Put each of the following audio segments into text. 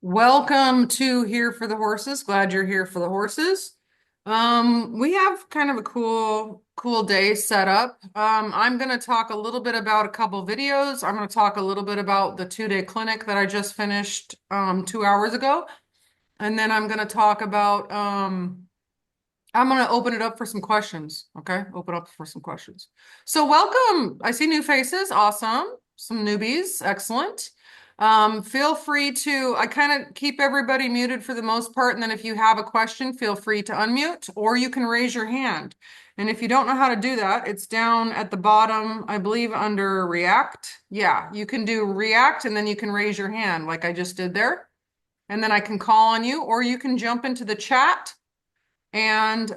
Welcome to Here for the Horses. Glad you're here for the horses. We have kind of a cool day set up. I'm going to talk a little bit about a couple videos. I'm going to talk a little bit about the 2-day clinic that I just finished 2 hours ago. And then I'm going to talk about I'm going to open it up for some questions. Okay, open up for some questions. So welcome. I see new faces. Awesome. Some newbies. Excellent. Feel free to, I kind of keep everybody muted for the most part. And then if you have a question, feel free to unmute or you can raise your hand. And if you don't know how to do that, it's down at the bottom, I believe under React. Yeah, you can do React and then you can raise your hand like I just did there. And then I can call on you or you can jump into the chat and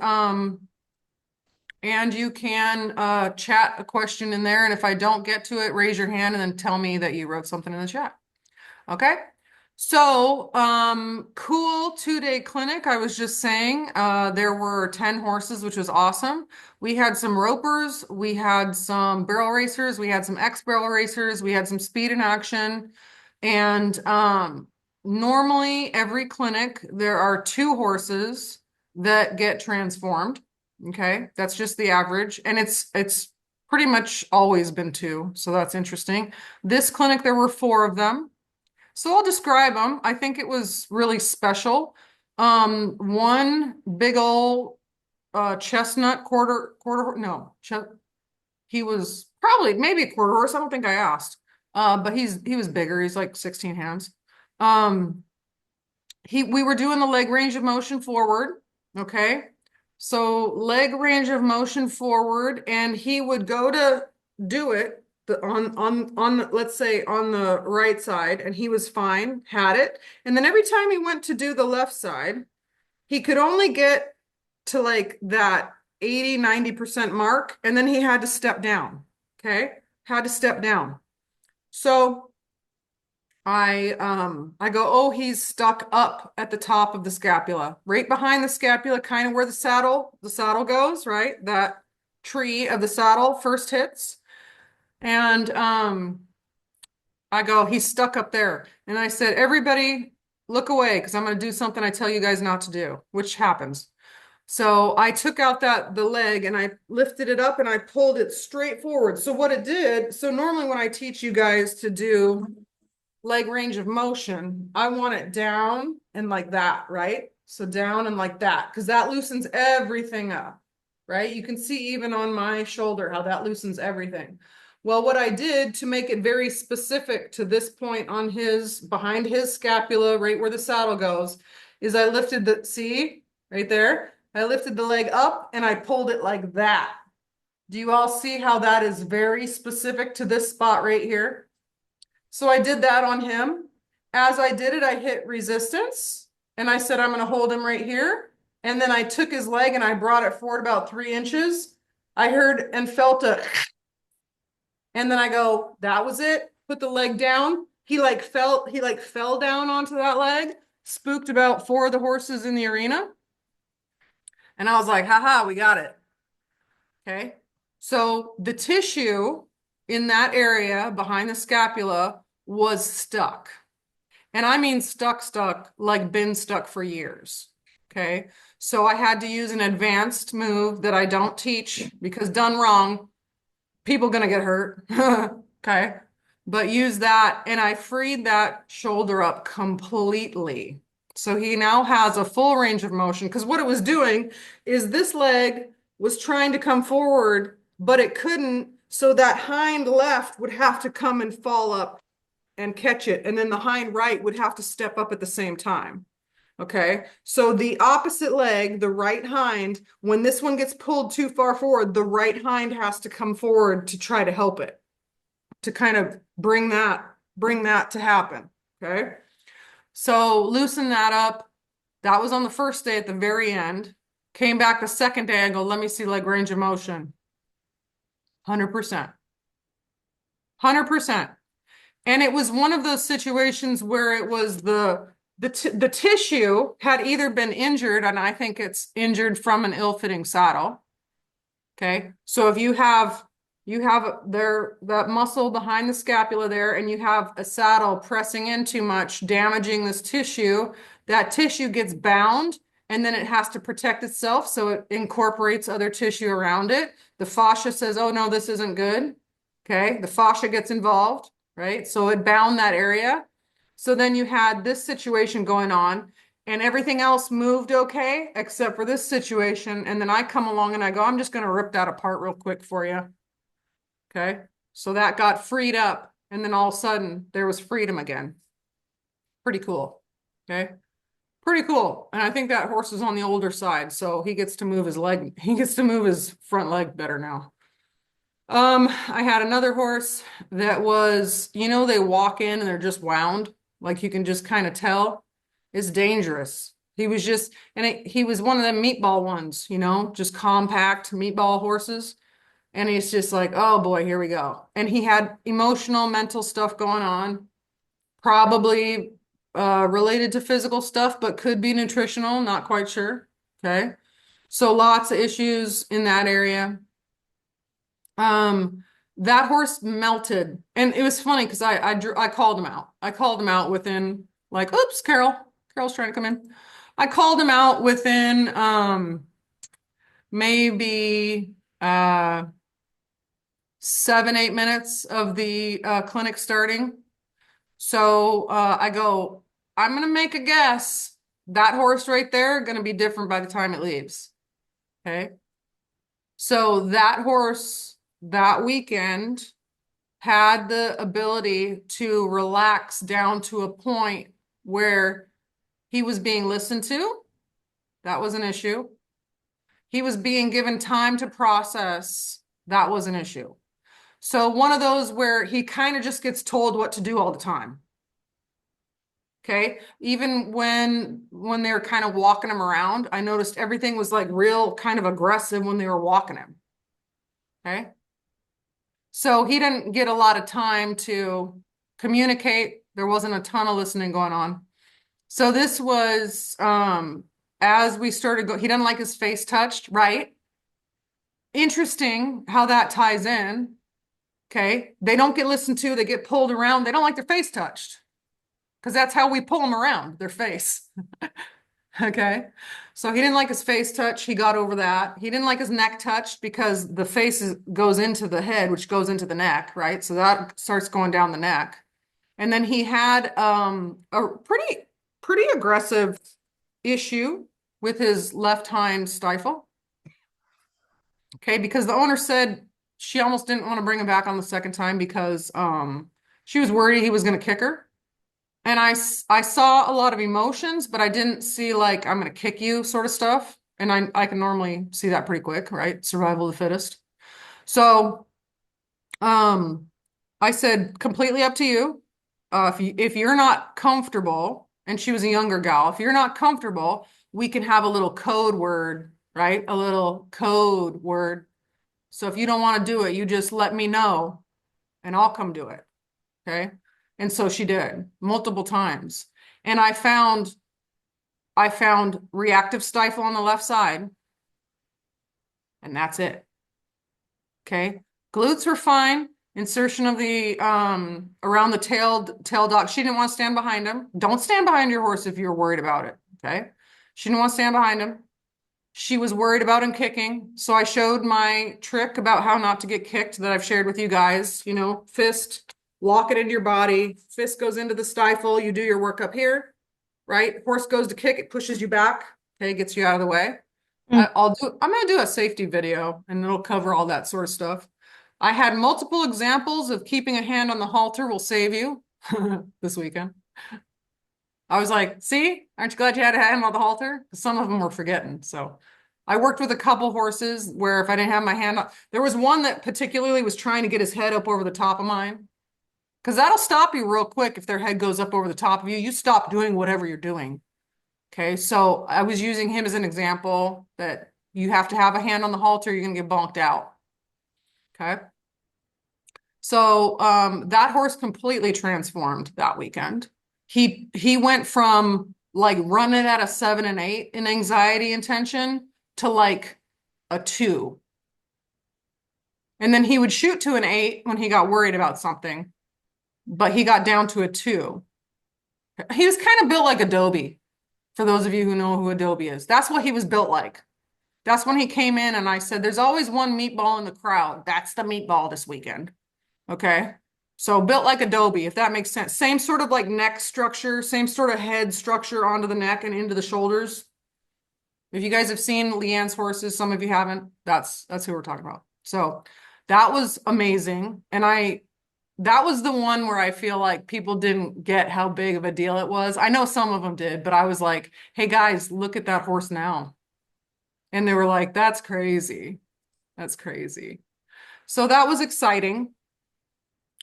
you can chat a question in there. And if I don't get to it, raise your hand and then tell me that you wrote something in the chat. Okay. So, cool 2-day clinic. I was just saying, there were 10 horses, which was awesome. We had some ropers, we had some barrel racers, we had some ex-barrel racers, we had some speed in action. And normally every clinic, there are 2 horses that get transformed. Okay, that's just the average. And it's pretty much always been 2. So that's interesting. This clinic, there were 4 of them. So I'll describe them. I think it was really special. One big old chestnut no, he was probably maybe a quarter horse. I don't think I asked. But he was bigger. He's like 16 hands. Um, we were doing the leg range of motion forward. Okay. So leg range of motion forward, and he would go to do it on let's say on the right side, and he was fine, had it. And then every time he went to do the left side, he could only get to like that 80-90% mark, and then he had to step down. Okay, had to step down. So I go, oh, he's stuck up at the top of the scapula, right behind the scapula, kind of where the saddle goes, right? That tree of the saddle first hits. And I go, he's stuck up there. And I said, everybody look away because I'm going to do something I tell you guys not to do, which happens. So I took out the leg and I lifted it up and I pulled it straight forward. So what it did, so normally when I teach you guys to do leg range of motion, I want it down and like that, right? So down and like that, because that loosens everything up, right? You can see even on my shoulder how that loosens everything. Well, what I did to make it very specific to this point on behind his scapula, right where the saddle goes, is I lifted see, right there? I lifted the leg up and I pulled it like that. Do you all see how that is very specific to this spot right here? So I did that on him. As I did it, I hit resistance and I said, I'm going to hold him right here. And then I took his leg and I brought it forward about 3 inches. I heard and felt and then I go, that was it. Put the leg down. He fell down onto that leg, spooked about 4 of the horses in the arena. And I was like, haha, we got it. Okay. So the tissue in that area behind the scapula was stuck. And I mean stuck, like been stuck for years. Okay. So I had to use an advanced move that I don't teach because done wrong, people gonna get hurt. Okay. But use that and I freed that shoulder up completely. So he now has a full range of motion because what it was doing is this leg was trying to come forward, but it couldn't. So that hind left would have to come and fall up and catch it. And then the hind right would have to step up at the same time. Okay. So the opposite leg, the right hind, when this one gets pulled too far forward, the right hind has to come forward to try to help it, to kind of bring that to happen. Okay. So loosen that up. That was on the first day at the very end. Came back the second day and go, let me see leg range of motion. 100%. 100%. And it was one of those situations where it was the tissue had either been injured, and I think it's injured from an ill-fitting saddle. Okay. So if you have you have there that muscle behind the scapula there, and you have a saddle pressing in too much, damaging this tissue. That tissue gets bound, and then it has to protect itself, so it incorporates other tissue around it. The fascia says, oh no, this isn't good. Okay, the fascia gets involved, right? So it bound that area. So then you had this situation going on, and everything else moved okay, except for this situation. And then I come along and I go, I'm just going to rip that apart real quick for you. Okay. So that got freed up. And then all of a sudden there was freedom again. Pretty cool. Okay. Pretty cool. And I think that horse is on the older side. So he gets to move his leg. He gets to move his front leg better now. I had another horse that was, they walk in and they're just wound. Like you can just kind of tell. It's dangerous. He was just, he was one of them meatball ones, just compact meatball horses. And he's just like, oh boy, here we go. And he had emotional, mental stuff going on, probably related to physical stuff, but could be nutritional, not quite sure. Okay. So lots of issues in that area. That horse melted. And it was funny because I called him out. I called him out within like, oops, Carol's trying to come in. I called him out within maybe 7, 8 minutes of the clinic starting. So I go, I'm gonna make a guess. That horse right there gonna be different by the time it leaves. Okay. So that horse that weekend had the ability to relax down to a point where he was being listened to. That was an issue. He was being given time to process. That was an issue. So one of those where he kind of just gets told what to do all the time. Okay. Even when they were kind of walking him around, I noticed everything was like real kind of aggressive when they were walking him. Okay. So he didn't get a lot of time to communicate. There wasn't a ton of listening going on. So this was as we started he doesn't like his face touched, right? Interesting how that ties in. Okay. They don't get listened to, they get pulled around. They don't like their face touched because that's how we pull them around, their face. Okay. So he didn't like his face touch. He got over that. He didn't like his neck touched because the face goes into the head, which goes into the neck, right? So that starts going down the neck. And then he had a pretty aggressive issue with his left hind stifle. Okay, because the owner said she almost didn't want to bring him back on the second time because she was worried he was going to kick her. And I saw a lot of emotions, but I didn't see like I'm going to kick you sort of stuff. And I can normally see that pretty quick, right? Survival of the fittest. So I said completely up to you. If you're not comfortable, and she was a younger gal, if you're not comfortable, we can have a little code word, right? A little code word. So if you don't want to do it, you just let me know and I'll come do it. Okay. And so she did multiple times. And I found reactive stifle on the left side. And that's it. Okay. Glutes were fine. Insertion of the around the tail dock. She didn't want to stand behind him. Don't stand behind your horse if you're worried about it. Okay. She didn't want to stand behind him. She was worried about him kicking. So I showed my trick about how not to get kicked that I've shared with you guys. Fist, lock it into your body. Fist goes into the stifle. You do your work up here, right? Horse goes to kick, it pushes you back. Okay, gets you out of the way. I'm gonna do a safety video and it'll cover all that sort of stuff. I had multiple examples of keeping a hand on the halter will save you this weekend. I was like, see, aren't you glad you had a hand on the halter? Some of them were forgetting. So I worked with a couple horses where if I didn't have my hand on, there was one that particularly was trying to get his head up over the top of mine. Because that'll stop you real quick if their head goes up over the top of you. You stop doing whatever you're doing. Okay, so I was using him as an example that you have to have a hand on the halter, you're gonna get bonked out. Okay. So that horse completely transformed that weekend. He went from like running at a 7 and 8 in anxiety and tension to like a 2. And then he would shoot to an 8 when he got worried about something, but he got down to a 2. He was kind of built like Adobe, for those of you who know who Adobe is. That's what he was built like. That's when he came in and I said, there's always one meatball in the crowd. That's the meatball this weekend. Okay. So built like Adobe, if that makes sense. Same sort of like neck structure, same sort of head structure onto the neck and into the shoulders. If you guys have seen Leanne's horses, some of you haven't, that's who we're talking about. So that was amazing. And that was the one where I feel like people didn't get how big of a deal it was. I know some of them did, but I was like, hey guys, look at that horse now. And they were like, that's crazy. That's crazy. So that was exciting.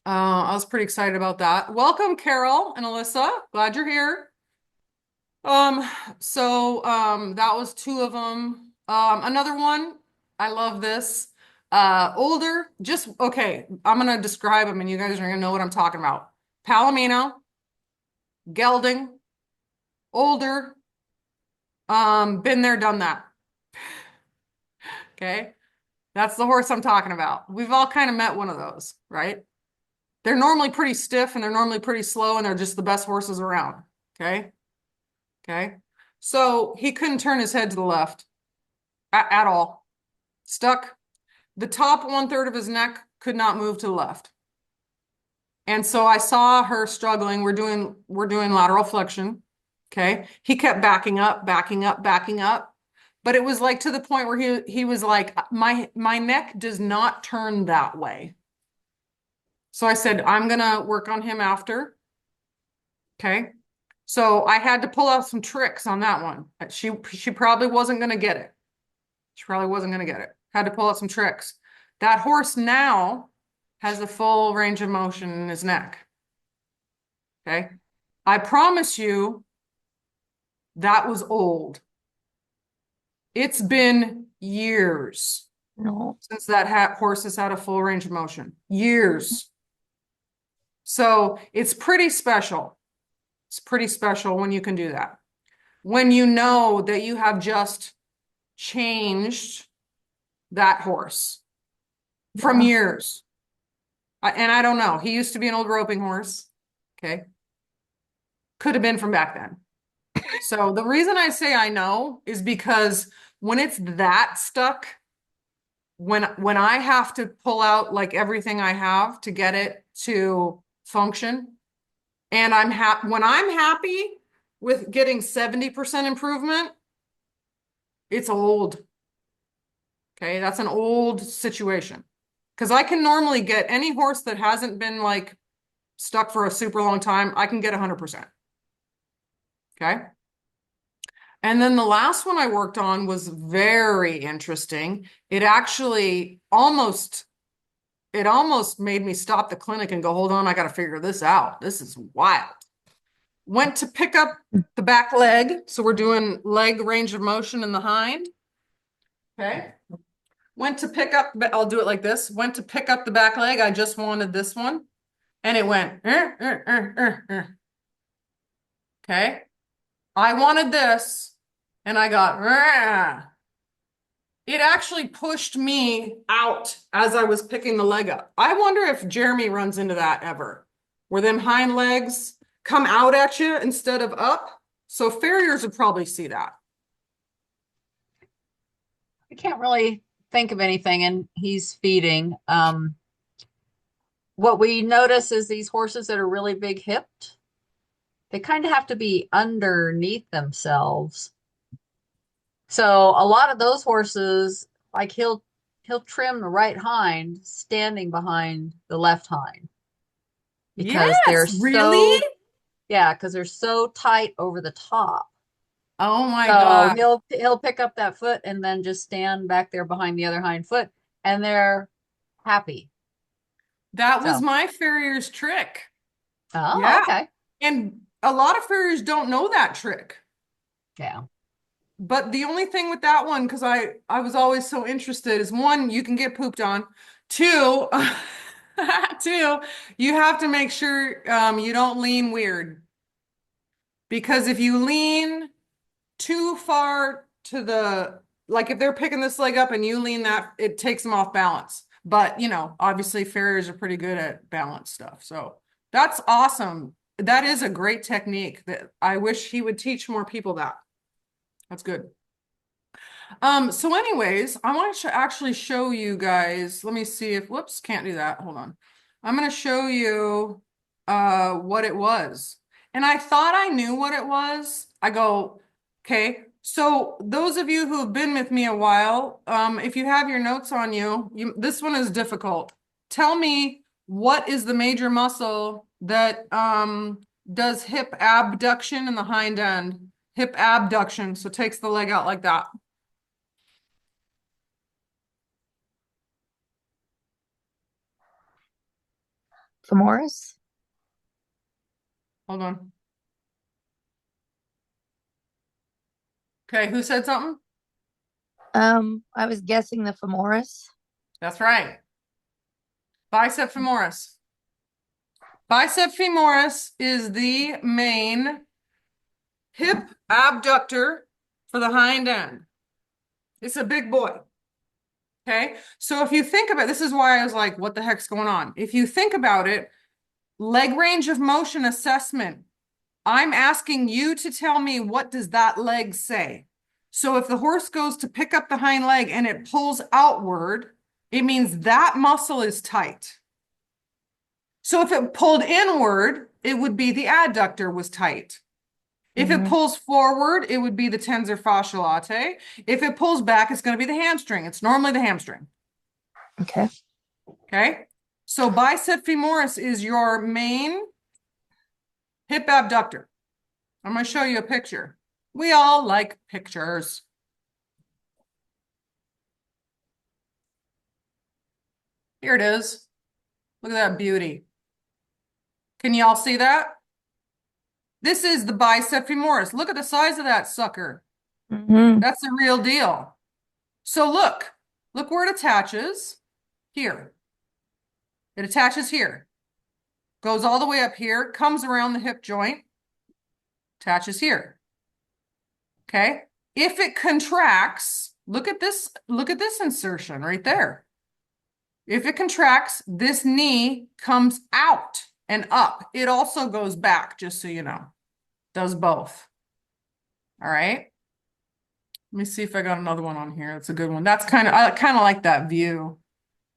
I was pretty excited about that. Welcome, Carol and Alyssa. Glad you're here. Um, that was 2 of them. Another one, I love this. Older, just okay, I'm gonna describe them and you guys are gonna know what I'm talking about. Palomino, gelding, older, been there, done that. Okay, that's the horse I'm talking about. We've all kind of met one of those, right? They're normally pretty stiff and they're normally pretty slow and they're just the best horses around. Okay. Okay. So he couldn't turn his head to the left at all. Stuck. The top 1/3 of his neck could not move to the left. And so I saw her struggling. We're doing lateral flexion. Okay. He kept backing up, backing up, backing up. But it was like to the point where he was like, my neck does not turn that way. So I said, I'm gonna work on him after. Okay. So I had to pull out some tricks on that one. She probably wasn't gonna get it. She probably wasn't gonna get it. Had to pull out some tricks. That horse now has a full range of motion in his neck. Okay. I promise you that was old. It's been years No. since that horse has had a full range of motion. Years. So it's pretty special. It's pretty special when you can do that. When you know that you have just changed that horse from Yeah. years. And I don't know. He used to be an old roping horse. Okay. Could have been from back then. So the reason I say I know is because when it's that stuck, when I have to pull out like everything I have to get it to function, and when I'm happy with getting 70% improvement, it's old. Okay, that's an old situation. Because I can normally get any horse that hasn't been like stuck for a super long time, I can get 100%. Okay. And then the last one I worked on was very interesting. It almost made me stop the clinic and go, hold on, I got to figure this out. This is wild. Went to pick up the back leg. So we're doing leg range of motion in the hind. Okay. Went to pick up, I'll do it like this. Went to pick up the back leg. I just wanted this one. And it went, okay. I wanted this. And I got, it actually pushed me out as I was picking the leg up. I wonder if Jeremy runs into that ever, where them hind legs come out at you instead of up. So farriers would probably see that. I can't really think of anything, and he's feeding. What we notice is these horses that are really big hipped, they kind of have to be underneath themselves. So a lot of those horses, like he'll trim the right hind standing behind the left hind because they're Yes, really? so, yeah, because they're so tight over the top. Oh my So God. he'll pick up that foot and then just stand back there behind the other hind foot, and they're happy. That was So, my farrier's trick. oh, Yeah. okay. And a lot of farriers don't know that trick. Yeah. But the only thing with that one, because I was always so interested, is one, you can get pooped on. Two, two, you have to make sure you don't lean weird. Because if you lean too far to the, like if they're picking this leg up and you lean that, it takes them off balance. But, obviously farriers are pretty good at balance stuff. So that's awesome. That is a great technique that I wish he would teach more people that. That's good. So anyways, I want to actually show you guys. Let me see if, whoops, can't do that. Hold on. I'm going to show you what it was. And I thought I knew what it was. I go, okay. So those of you who have been with me a while, if you have your notes on you, this one is difficult. Tell me what is the major muscle that does hip abduction in the hind end? Hip abduction. So takes the leg out like that. Femoris? Hold on. Okay, who said something? I was guessing the femoris. That's right. Bicep femoris. Bicep femoris is the main hip abductor for the hind end. It's a big boy. Okay, so if you think about this is why I was like, what the heck's going on? If you think about it, leg range of motion assessment, I'm asking you to tell me what does that leg say? So if the horse goes to pick up the hind leg and it pulls outward, it means that muscle is tight. So if it pulled inward, it would be the adductor was tight. If it pulls forward, it would be the tensor fasciae latae. If it pulls back, it's going to be the hamstring. It's normally the hamstring. Okay. Okay. So bicep femoris is your main hip abductor. I'm going to show you a picture. We all like pictures. Here it is. Look at that beauty. Can y'all see that? This is the bicep femoris. Look at the size of that sucker. That's the real deal. So look where it attaches. Here. It attaches here. Goes all the way up here, comes around the hip joint, attaches here. Okay. If it contracts, look at this insertion right there. If it contracts, this knee comes out and up. It also goes back, just so you know. Does both. All right. Let me see if I got another one on here. That's a good one. I kind of like that view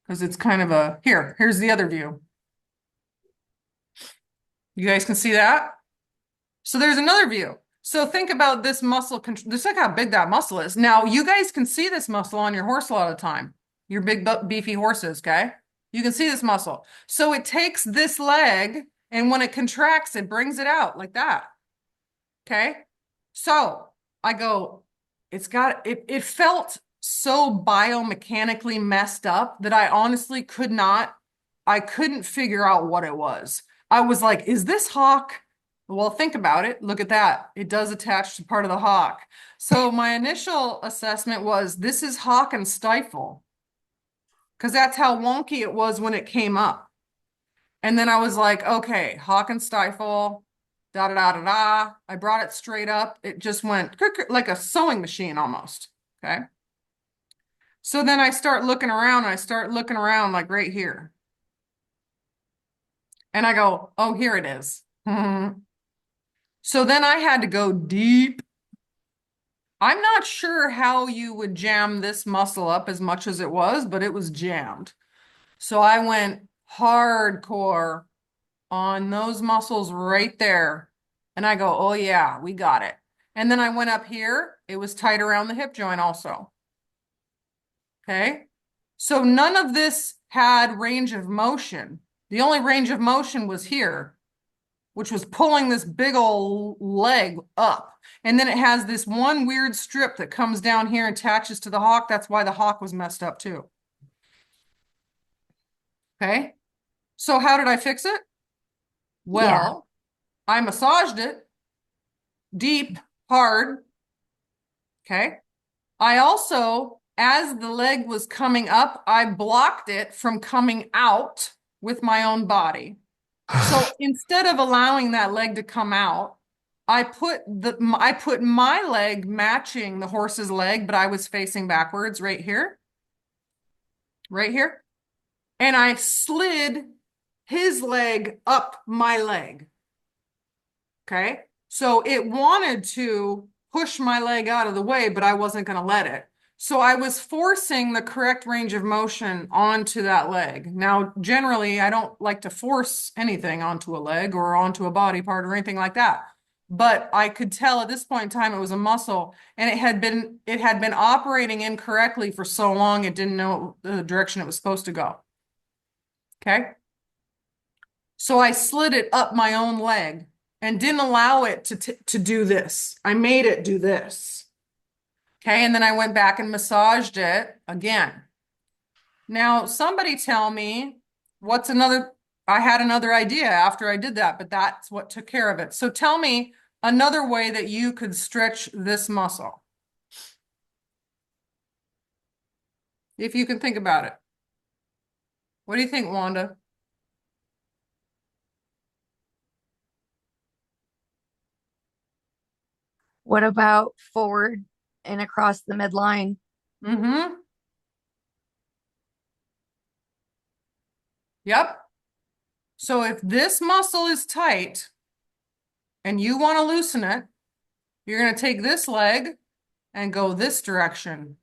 because it's kind of here's the other view. You guys can see that? So there's another view. So think about this muscle. Just look how big that muscle is. Now you guys can see this muscle on your horse a lot of the time. Your big beefy horses, okay? You can see this muscle. So it takes this leg and when it contracts, it brings it out like that. Okay? So I go, it felt so biomechanically messed up that I honestly I couldn't figure out what it was. I was like, is this hock? Well, think about it. Look at that. It does attach to part of the hock. So my initial assessment was this is hock and stifle because that's how wonky it was when it came up. And then I was like, okay, hock and stifle, da da da da da. I brought it straight up. It just went like a sewing machine almost. Okay. So then I start looking around and I start looking around like right here. And I go, oh, here it is. So then I had to go deep. I'm not sure how you would jam this muscle up as much as it was, but it was jammed. So I went hardcore on those muscles right there. And I go, oh yeah, we got it. And then I went up here. It was tight around the hip joint also. Okay. So none of this had range of motion. The only range of motion was here, which was pulling this big old leg up. And then it has this one weird strip that comes down here and attaches to the hock. That's why the hock was messed up too. Okay. So how did I fix it? Well, I massaged it deep, hard. Okay. I also, as the leg was coming up, I blocked it from coming out with my own body. So instead of allowing that leg to come out, I put my leg matching the horse's leg, but I was facing backwards right here. Right here. and I slid his leg up my leg. Okay. So it wanted to push my leg out of the way, but I wasn't going to let it. So I was forcing the correct range of motion onto that leg. Now, generally, I don't like to force anything onto a leg or onto a body part or anything like that. But I could tell at this point in time it was a muscle, and it had been operating incorrectly for so long it didn't know the direction it was supposed to go. Okay. So I slid it up my own leg and didn't allow it to do this. I made it do this. Okay, and then I went back and massaged it again. Now, somebody tell me I had another idea after I did that, but that's what took care of it. So tell me another way that you could stretch this muscle. If you can think about it. What do you think, Wanda? What about forward and across the midline? Mm-hmm. Yep. So if this muscle is tight and you want to loosen it, you're going to take this leg and go this direction.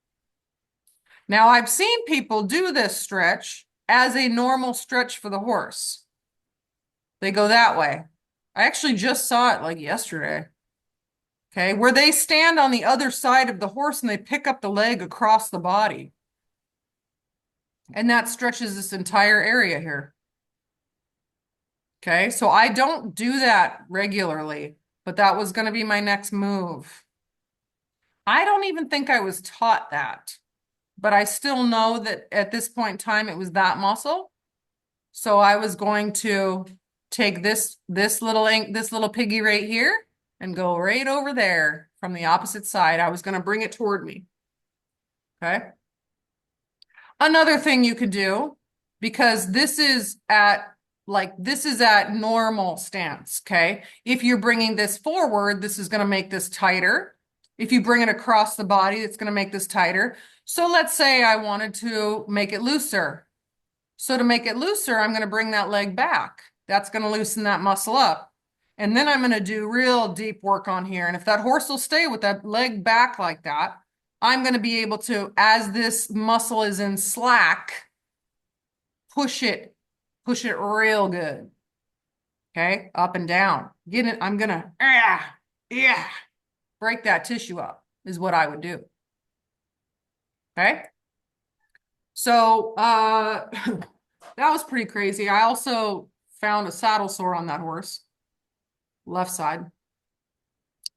Now, I've seen people do this stretch as a normal stretch for the horse. They go that way. I actually just saw it like yesterday. Okay, where they stand on the other side of the horse and they pick up the leg across the body. And that stretches this entire area here. Okay, so I don't do that regularly, but that was going to be my next move. I don't even think I was taught that, but I still know that at this point in time, it was that muscle. So I was going to take this little piggy right here and go right over there from the opposite side. I was going to bring it toward me. Okay. Another thing you could do, because this is at normal stance. Okay. If you're bringing this forward, this is going to make this tighter. If you bring it across the body, it's going to make this tighter. So let's say I wanted to make it looser. So to make it looser, I'm going to bring that leg back. That's going to loosen that muscle up. And then I'm going to do real deep work on here. And if that horse will stay with that leg back like that, I'm going to be able to, as this muscle is in slack, push it real good. Okay, up and down. Get it. I'm going to, yeah, break that tissue up is what I would do. Okay. So, that was pretty crazy. I also found a saddle sore on that horse, left side.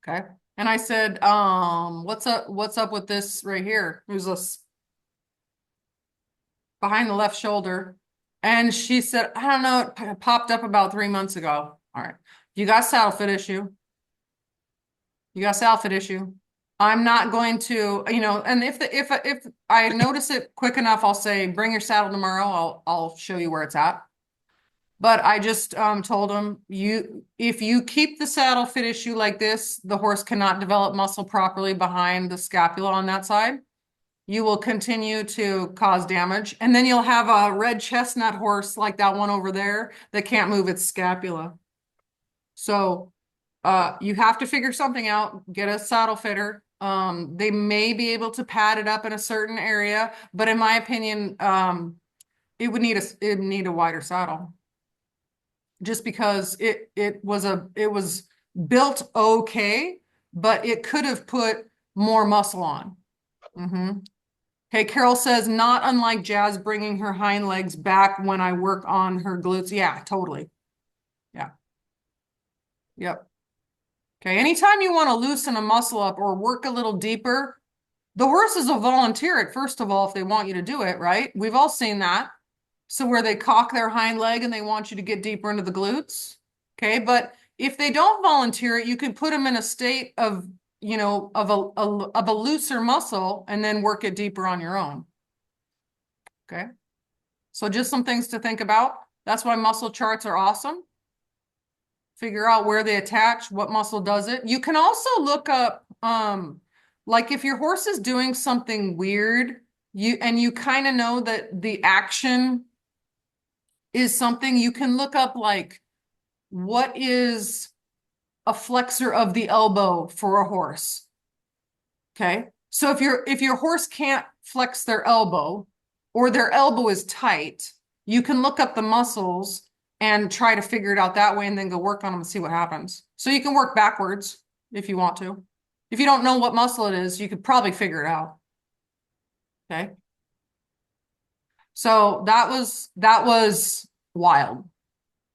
Okay. And I said, what's up with this right here? It was this behind the left shoulder. And she said, I don't know, it popped up about 3 months ago. All right. You got saddle fit issue. You got saddle fit issue. I'm not going to, and if I notice it quick enough, I'll say, bring your saddle tomorrow. I'll show you where it's at. But I just told him, if you keep the saddle fit issue like this, the horse cannot develop muscle properly behind the scapula on that side. You will continue to cause damage. And then you'll have a red chestnut horse like that one over there that can't move its scapula. So you have to figure something out, get a saddle fitter. They may be able to pad it up in a certain area, but in my opinion, it would need a wider saddle. Just because it was built okay, but it could have put more muscle on. Okay, Carol says, not unlike Jazz bringing her hind legs back when I work on her glutes. Yeah, totally. Yeah. Yep. Okay, anytime you want to loosen a muscle up or work a little deeper, the horses will volunteer it, first of all, if they want you to do it, right? We've all seen that. So where they cock their hind leg and they want you to get deeper into the glutes. Okay, but if they don't volunteer it, you can put them in a state of, of a looser muscle and then work it deeper on your own. Okay, so just some things to think about. That's why muscle charts are awesome. Figure out where they attach, what muscle does it. You can also look up, like if your horse is doing something weird, you kind of know that the action is something you can look up, like, what is a flexor of the elbow for a horse? Okay. So if your horse can't flex their elbow or their elbow is tight, you can look up the muscles and try to figure it out that way and then go work on them and see what happens. So you can work backwards if you want to. If you don't know what muscle it is, you could probably figure it out. Okay. So that was wild.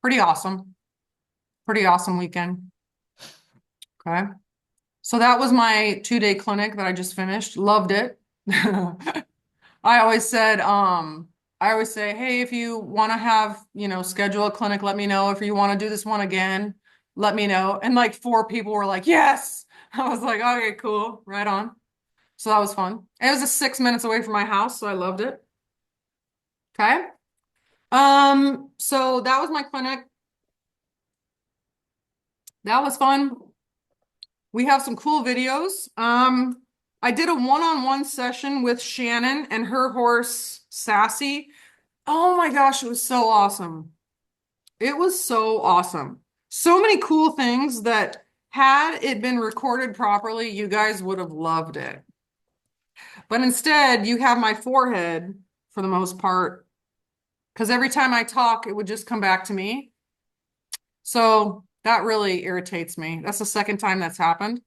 Pretty awesome. Pretty awesome weekend. Okay. So that was my 2-day clinic that I just finished. Loved it. I always said, I always say, hey, if you want to have, schedule a clinic, let me know. If you want to do this one again, let me know. And like 4 people were like, yes. I was like, okay, cool, right on. So that was fun. It was just 6 minutes away from my house, so I loved it. Okay. So that was my clinic. That was fun. We have some cool videos. I did a one-on-one session with Shannon and her horse, Sassy. Oh my gosh, it was so awesome. It was so awesome. So many cool things that had it been recorded properly, you guys would have loved it. But instead, you have my forehead for the most part, because every time I talk, it would just come back to me. So that really irritates me. That's the second time that's happened.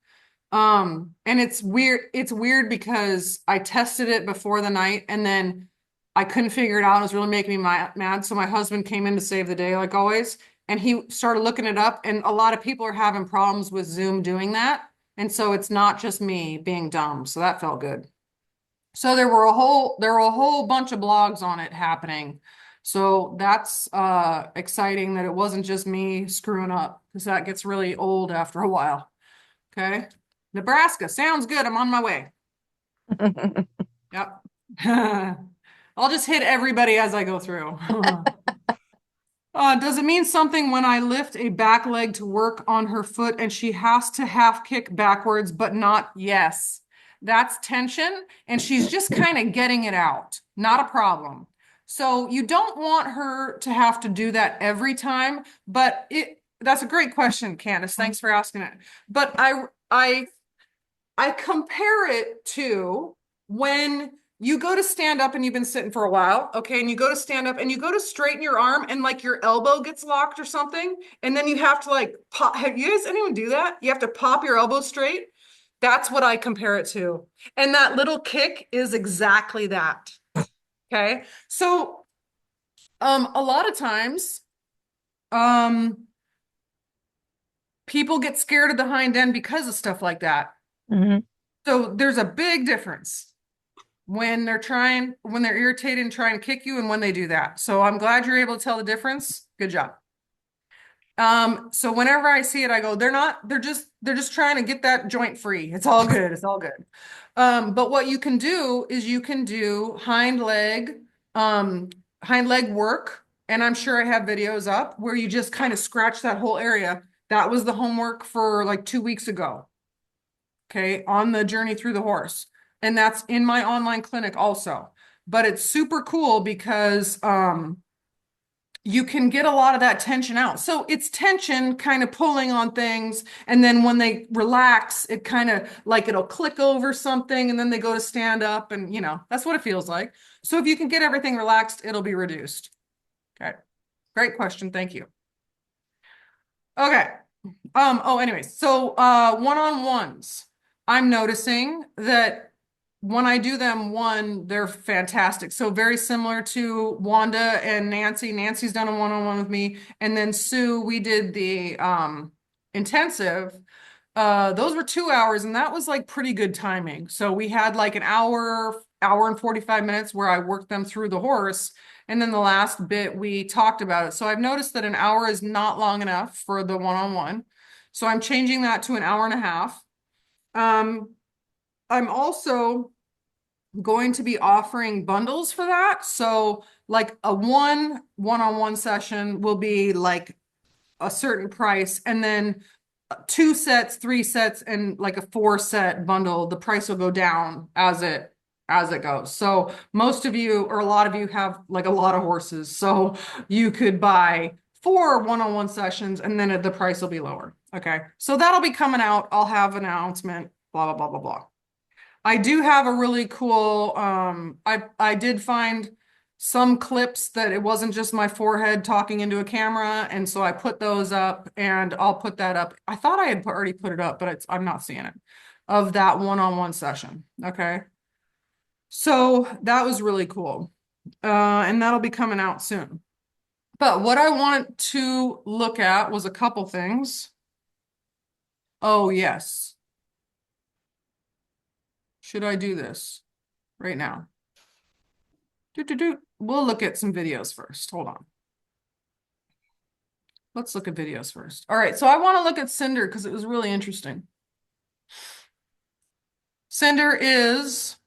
And it's weird because I tested it before the night and then I couldn't figure it out. It was really making me mad. So my husband came in to save the day, like always, and he started looking it up. And a lot of people are having problems with Zoom doing that. And so it's not just me being dumb. So that felt good. So there were a whole bunch of blogs on it happening. So that's exciting that it wasn't just me screwing up, because that gets really old after a while. Okay. Nebraska sounds good. I'm on my way. Yep. I'll just hit everybody as I go through. Does it mean something when I lift a back leg to work on her foot and she has to half kick backwards, but not yes? That's tension, and she's just kind of getting it out. Not a problem. So you don't want her to have to do that every time, but that's a great question, Candace. Thanks for asking it. But I compare it to when you go to stand up and you've been sitting for a while, okay, and you go to stand up and you go to straighten your arm and like your elbow gets locked or something, and then you have to like pop. Have you guys anyone do that? You have to pop your elbow straight. That's what I compare it to. And that little kick is exactly that. Okay. So a lot of times people get scared of the hind end because of stuff like that. Mhm. So there's a big difference when they're irritated and trying to kick you and when they do that. So I'm glad you're able to tell the difference. Good job. So whenever I see it, I go, they're just trying to get that joint free. It's all good. It's all good. But what you can do is you can do hind leg work. And I'm sure I have videos up where you just kind of scratch that whole area. That was the homework for like 2 weeks ago. Okay, on the journey through the horse. And that's in my online clinic also. But it's super cool because you can get a lot of that tension out. So it's tension kind of pulling on things. And then when they relax, it kind of like it'll click over something and then they go to stand up and that's what it feels like. So if you can get everything relaxed, it'll be reduced. Okay. Great question. Thank you. Okay. Anyways, so one-on-ones. I'm noticing that when I do them, they're fantastic. So very similar to Wanda and Nancy. Nancy's done a one-on-one with me. And then Sue, we did the intensive. Those were 2 hours, and that was like pretty good timing. So we had like an hour and 45 minutes where I worked them through the horse. And then the last bit, we talked about it. So I've noticed that an hour is not long enough for the one-on-one. So I'm changing that to an hour and a half. I'm also going to be offering bundles for that. So like a one-on-one session will be like a certain price, and then 2 sets, 3 sets, and like a 4-set bundle, the price will go down as it as it goes. So most of you, or a lot of you, have like a lot of horses. So you could buy 4 one-on-one sessions and then the price will be lower. Okay. So that'll be coming out. I'll have an announcement, blah, blah, blah, blah, blah. I do have a really cool, I did find some clips that it wasn't just my forehead talking into a camera, and so I put those up, and I'll put that up. I thought I had already put it up, but I'm not seeing it, of that one-on-one session. Okay. So that was really cool. And that'll be coming out soon. But what I want to look at was a couple things. Oh, yes. Should I do this right now? We'll look at some videos first. Hold on. Let's look at videos first. All right, so I want to look at Cinder because it was really interesting. Cinder is,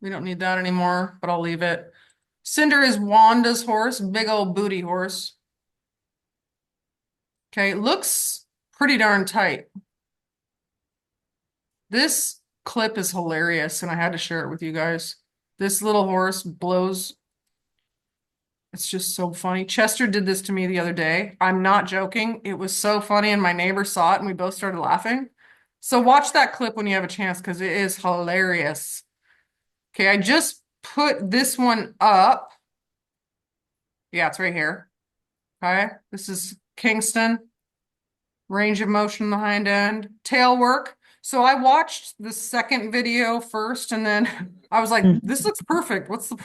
we don't need that anymore, but I'll leave it. Cinder is Wanda's horse, big old booty horse. Okay, looks pretty darn tight. This clip is hilarious, and I had to share it with you guys. This little horse blows. It's just so funny. Chester did this to me the other day. I'm not joking. It was so funny, and my neighbor saw it, and we both started laughing. So watch that clip when you have a chance, because it is hilarious. Okay, I just put this one up. Yeah, it's right here. Okay, this is Kingston. Range of motion in the hind end. Tail work. So I watched the second video first, and then I was like, this looks perfect. What's the,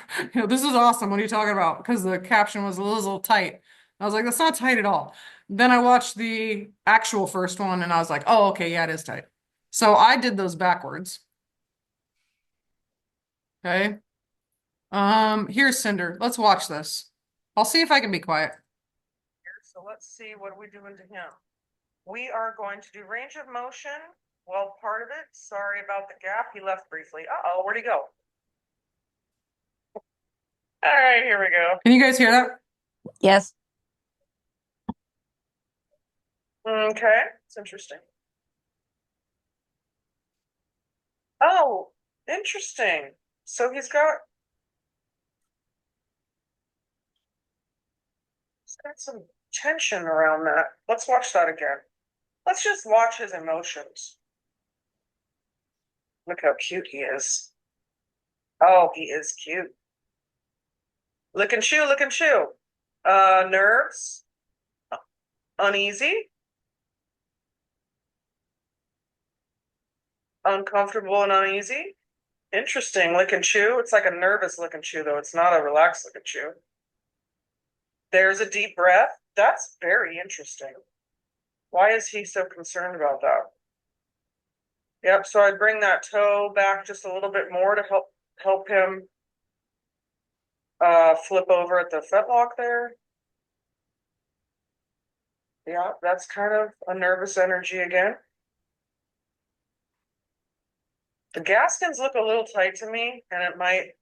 this is awesome. What are you talking about? Because the caption was a little tight. I was like, that's not tight at all. Then I watched the actual first one, and I was like, oh, okay, yeah, it is tight. So I did those backwards. Okay. Here's Cinder. Let's watch this. I'll see if I can be quiet. So let's see, what are we doing to him? We are going to do range of motion. Well, part of it, sorry about the gap. He left briefly. Uh-oh, where'd he go? All right, here we go. Can you guys hear that? Yes. Okay, it's interesting. Oh, interesting. So he's got some tension around that. Let's watch that again. Let's just watch his emotions. Look how cute he is. Oh, he is cute. Lick and chew, lick and chew. Nerves. Uneasy. Uncomfortable and uneasy. Interesting. Lick and chew. It's like a nervous lick and chew, though. It's not a relaxed lick and chew. There's a deep breath. That's very interesting. Why is he so concerned about that? Yep, so I'd bring that toe back just a little bit more to help him flip over at the fetlock there. Yeah, that's kind of a nervous energy again. The Gaskins look a little tight to me, and it might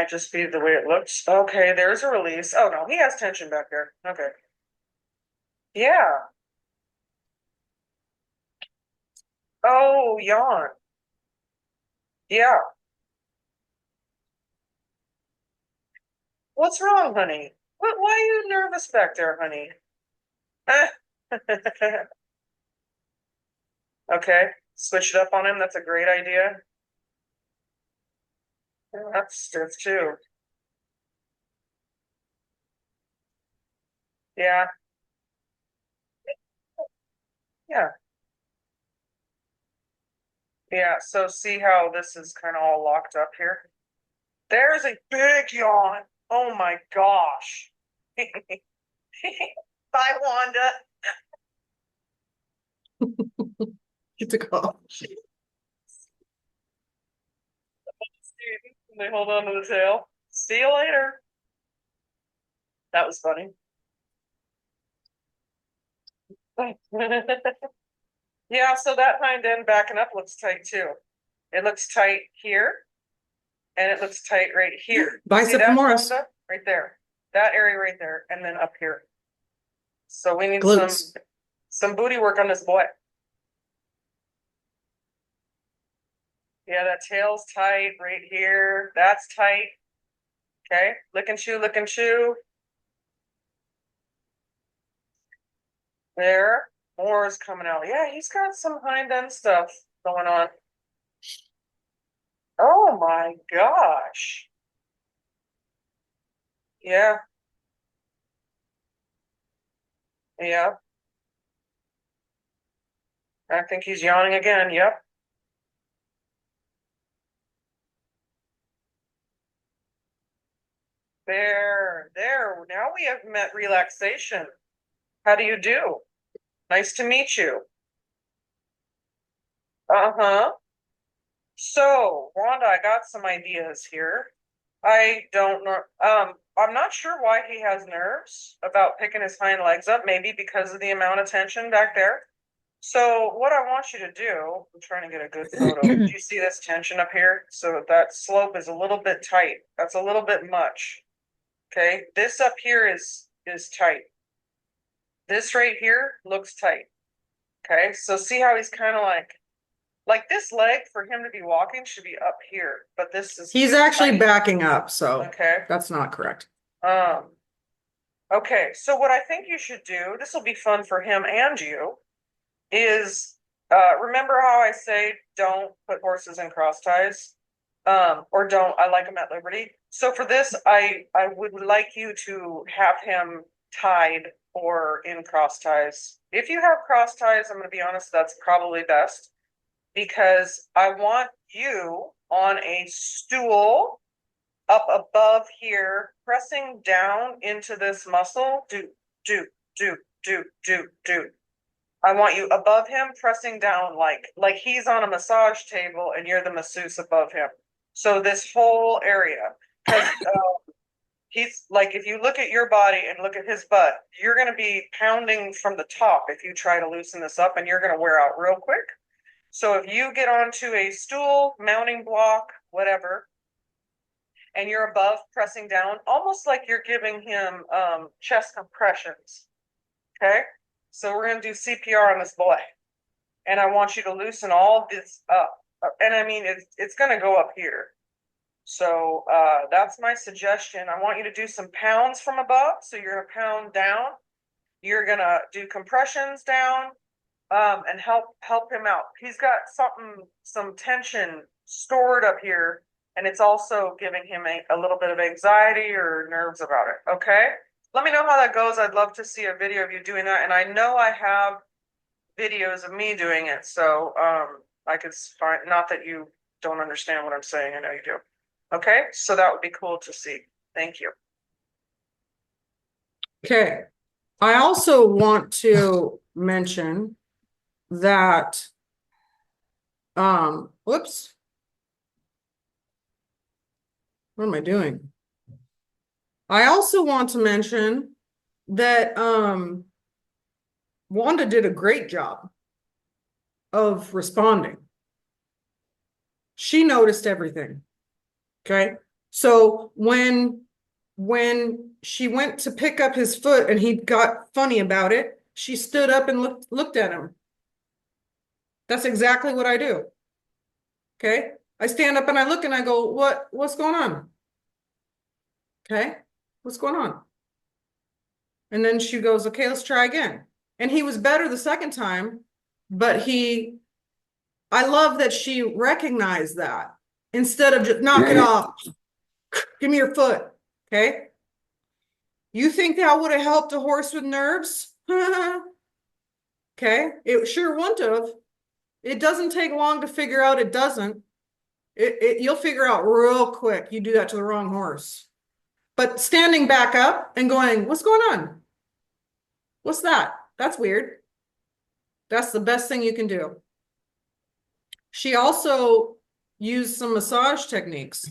just be the way it looks. Okay, there's a release. Oh no, he has tension back there. Okay. Yeah. Oh, yawn. Yeah. What's wrong, honey? Why are you nervous back there, honey? Okay, switch it up on him. That's a great idea. That's stiff too. Yeah. Yeah. Yeah, so see how this is kind of all locked up here? There's a big yawn. Oh my gosh. Bye, Wanda. Get to go. They hold on to the tail. See you later. That was funny. Yeah, so that hind end backing up looks tight too. It looks tight here, and it looks tight right here. Bicep See that, femoris. Wanda? Right there. That area right there, and then up here. So we need Glutes. some booty work on this boy. Yeah, that tail's tight right here. That's tight. Okay, lick and chew, lick and chew. There, more is coming out. Yeah, he's got some hind end stuff going on. Oh my gosh. Yeah, yeah. I think he's yawning again. Yep. There. Now we have met relaxation. How do you do? Nice to meet you. Uh-huh. So, Wanda, I got some ideas here. I don't know. I'm not sure why he has nerves about picking his hind legs up, maybe because of the amount of tension back there. So, what I want you to do, I'm trying to get a good photo. Do you see this tension up here? So that slope is a little bit tight. That's a little bit much. Okay, this up here is tight. This right here looks tight. Okay, so see how he's kind of like this leg for him to be walking should be up here, but this is He's too actually tight. backing up, so Okay. that's not correct. Okay, so what I think you should do, this will be fun for him and you, is remember how I say don't put horses in cross ties? Or don't, I like them at liberty. So for this, I would like you to have him tied or in cross ties. If you have cross ties, I'm going to be honest, that's probably best because I want you on a stool up above here, pressing down into this muscle. Do, do. I want you above him, pressing down like he's on a massage table and you're the masseuse above him. So this whole area, because he's like, if you look at your body and look at his butt, you're going to be pounding from the top if you try to loosen this up, and you're going to wear out real quick. So if you get onto a stool, mounting block, whatever, and you're above pressing down, almost like you're giving him chest compressions. Okay, so we're going to do CPR on this boy, and I want you to loosen all this up. And I mean, it's going to go up here. So that's my suggestion. I want you to do some pounds from above. So you're going to pound down. You're going to do compressions down and help him out. He's got some tension stored up here, and it's also giving him a little bit of anxiety or nerves about it. Okay? Let me know how that goes. I'd love to see a video of you doing that. And I know I have videos of me doing it. So I could find, not that you don't understand what I'm saying. I know you do. Okay, so that would be cool to see. Thank you. Okay. I also want to mention that, whoops. What am I doing? I also want to mention that, Wanda did a great job of responding. She noticed everything. Okay. So when she went to pick up his foot and he got funny about it, she stood up and looked at him. That's exactly what I do. Okay. I stand up and I look and I go, what's going on? Okay. What's going on? And then she goes, okay, let's try again. And he was better the second time, but I love that she recognized that instead of just knock it off. Give me your foot. Okay. You think that would have helped a horse with nerves? Okay. It sure wouldn't have. It doesn't take long to figure out it doesn't. You'll figure out real quick. You do that to the wrong horse. But standing back up and going, what's going on? What's that? That's weird. That's the best thing you can do. She also used some massage techniques.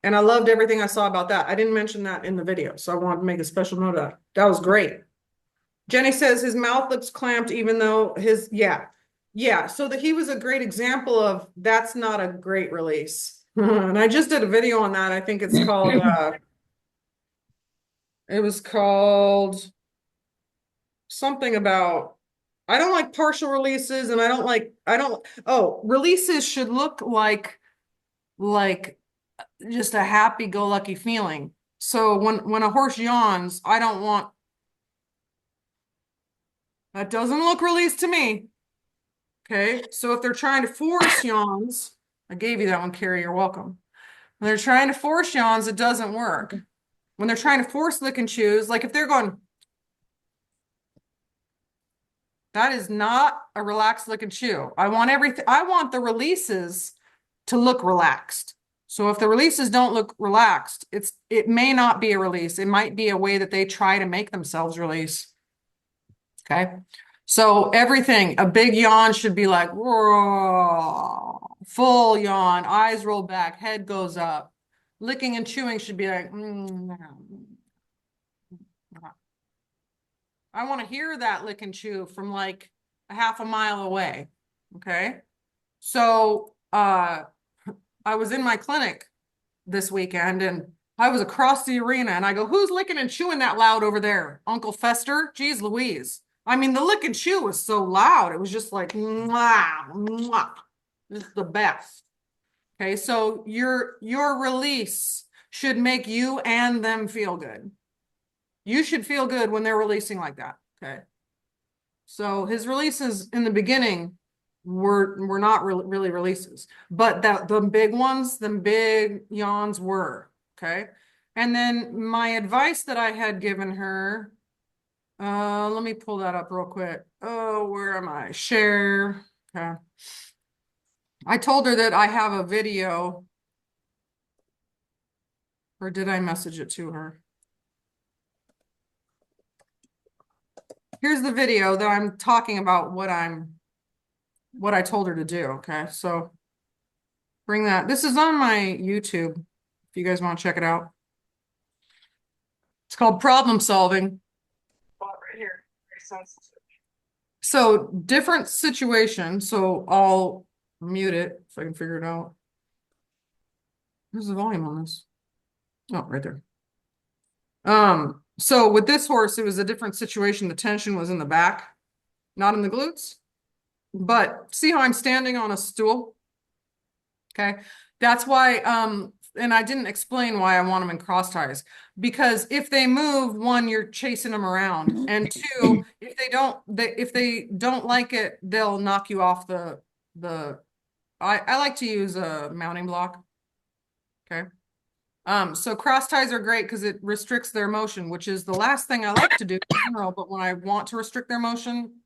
And I loved everything I saw about that. I didn't mention that in the video, so I wanted to make a special note of that. That was great. Jenny says his mouth looks clamped, even though yeah. So that he was a great example of that's not a great release. And I just did a video on that. I think it's called, it was called something about I don't like partial releases and releases should look like just a happy-go-lucky feeling. So when a horse yawns, I don't want, that doesn't look released to me. Okay, so if they're trying to force yawns, I gave you that one, Carrie, you're welcome. When they're trying to force yawns, it doesn't work. When they're trying to force lick and chews, like if they're going, that is not a relaxed lick and chew. I want the releases to look relaxed. So if the releases don't look relaxed, it may not be a release. It might be a way that they try to make themselves release. Okay. So everything, a big yawn should be like, "Whoa," full yawn, eyes roll back, head goes up. Licking and chewing should be like, I want to hear that lick and chew from like a half a mile away. Okay. So I was in my clinic this weekend and I was across the arena and I go, who's licking and chewing that loud over there? Uncle Fester? Geez Louise. I mean, the lick and chew was so loud. It was just like, mwah, mwah. This is the best. Okay, so your release should make you and them feel good. You should feel good when they're releasing like that. Okay. So his releases in the beginning were not really releases, but the big ones, the big yawns were. Okay. And then my advice that I had given her, let me pull that up real quick. Oh, where am I? Share. Okay. I told her that I have a video, or did I message it to her? Here's the video that I'm talking about what I told her to do. Okay. So bring that. This is on my YouTube if you guys want to check it out. It's called Problem Solving. Right here. Very sensitive. So different situation. So I'll mute it if I can figure it out. Where's the volume on this? Oh, right there. So with this horse, it was a different situation. The tension was in the back, not in the glutes. But see how I'm standing on a stool? Okay. That's why, and I didn't explain why I want them in cross ties. Because if they move, one, you're chasing them around. And two, if they don't like it, they'll knock you off I like to use a mounting block. Okay. So cross ties are great because it restricts their motion, which is the last thing I like to do in general, but when I want to restrict their motion,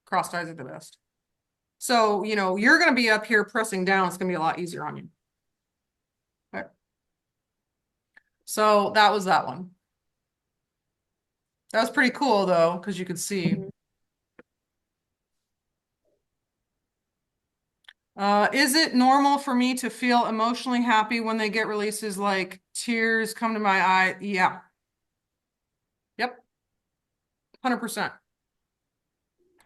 cross ties are the best. So, you're going to be up here pressing down. It's going to be a lot easier on you. Okay. So that was that one. That was pretty cool though, because you could see. Is it normal for me to feel emotionally happy when they get releases like tears come to my eye? Yeah. Yep. 100%.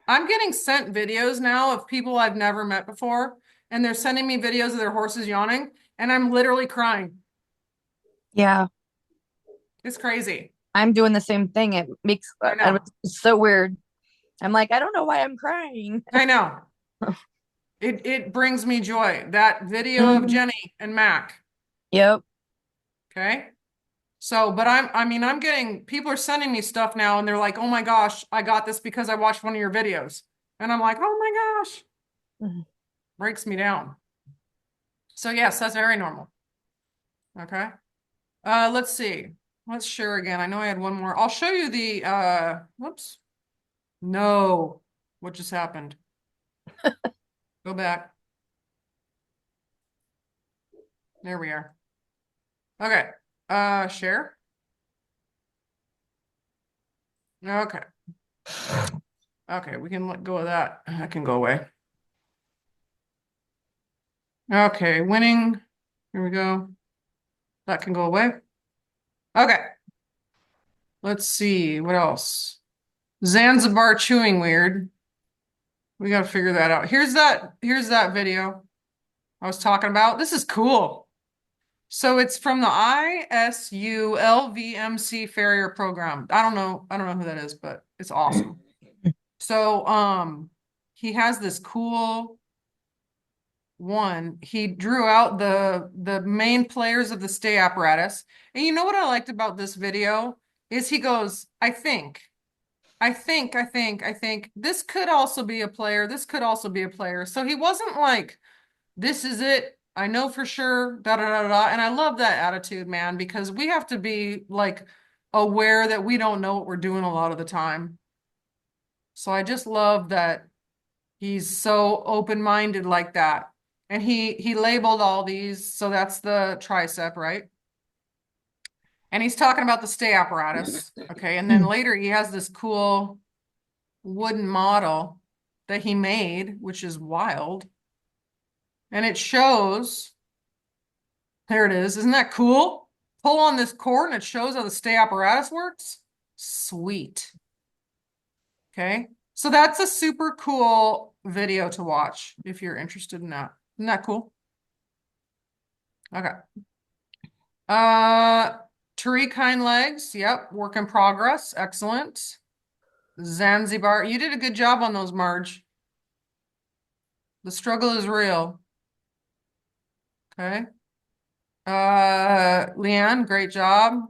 I'm getting sent videos now of people I've never met before, and they're sending me videos of their horses yawning, and I'm literally crying. Yeah, It's crazy. I'm doing the same thing. It makes I know. it's so weird. I'm like, I don't know why I'm crying. I know. It brings me joy. That video of Mhm. Jenny and Mac. Yep. Okay. So, but I'm getting, people are sending me stuff now and they're like, oh my gosh, I got this because I watched one of your videos. And I'm like, oh my gosh, Mhm. breaks me down. So yes, that's very normal. Okay. Let's see. Let's share again. I know I had one more. I'll show you the, whoops. No, what just happened? Go back. There we are. Okay. Share. Okay. Okay, we can let go of that. That can go away. Okay, winning. Here we go. That can go away. Okay. Let's see. What else? Zanzibar chewing weird. We got to figure that out. Here's that video I was talking about. This is cool. So it's from the ISULVMC Farrier program. I don't know who that is, but it's awesome. So, he has this cool one. He drew out the main players of the stay apparatus. And you know what I liked about this video is he goes, I think this could also be a player. This could also be a player. So he wasn't like, this is it. I know for sure, da da da da. And I love that attitude, man, because we have to be like aware that we don't know what we're doing a lot of the time. So I just love that he's so open-minded like that. And he labeled all these, so that's the tricep, right? And he's talking about the stay apparatus. Okay. And then later he has this cool wooden model that he made, which is wild. And it shows, there it is. Isn't that cool? Pull on this cord and it shows how the stay apparatus works. Sweet. Okay. So that's a super cool video to watch if you're interested in that. Isn't that cool? Okay. Tariq hind legs. Yep. Work in progress. Excellent. Zanzibar. You did a good job on those, Marge. The struggle is real. Okay. Leanne, great job.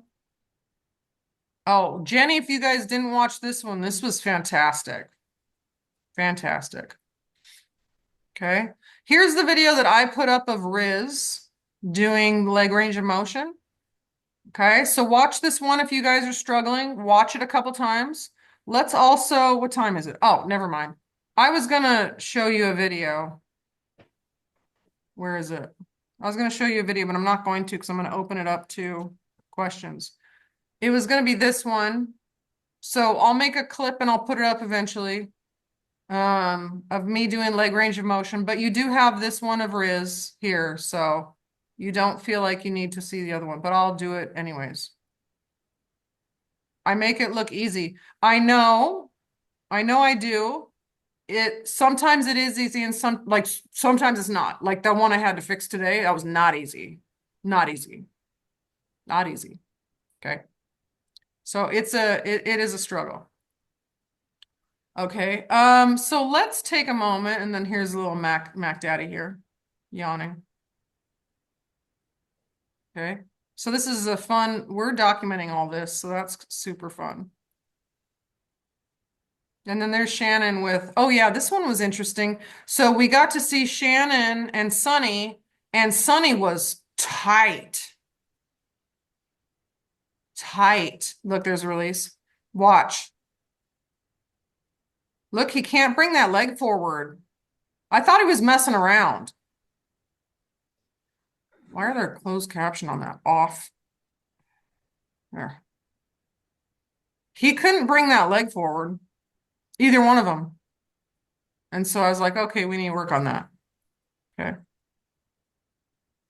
Oh, Jenny, if you guys didn't watch this one, this was fantastic. Fantastic. Okay. Here's the video that I put up of Riz doing leg range of motion. Okay. So watch this one if you guys are struggling. Watch it a couple times. Let's also, what time is it? Oh, never mind. I was gonna show you a video. Where is it? I was gonna show you a video, but I'm not going to because I'm gonna open it up to questions. It was gonna be this one. So I'll make a clip and I'll put it up eventually. Of me doing leg range of motion, but you do have this one of Riz here, so you don't feel like you need to see the other one, but I'll do it anyways. I make it look easy. I know I do. Sometimes it is easy and sometimes it's not. Like the one I had to fix today, that was not easy. Not easy. Not easy. Okay. So it is a struggle. Okay, so let's take a moment and then here's a little Mac Daddy here, yawning. Okay, so this is a fun, we're documenting all this, so that's super fun. And then there's Shannon with, oh yeah, this one was interesting. So we got to see Shannon and Sunny was tight. Tight. Look, there's a release. Watch. Look, he can't bring that leg forward. I thought he was messing around. Why are there closed caption on that? Off. There. He couldn't bring that leg forward. Either one of them. And so I was like, okay, we need to work on that. Okay.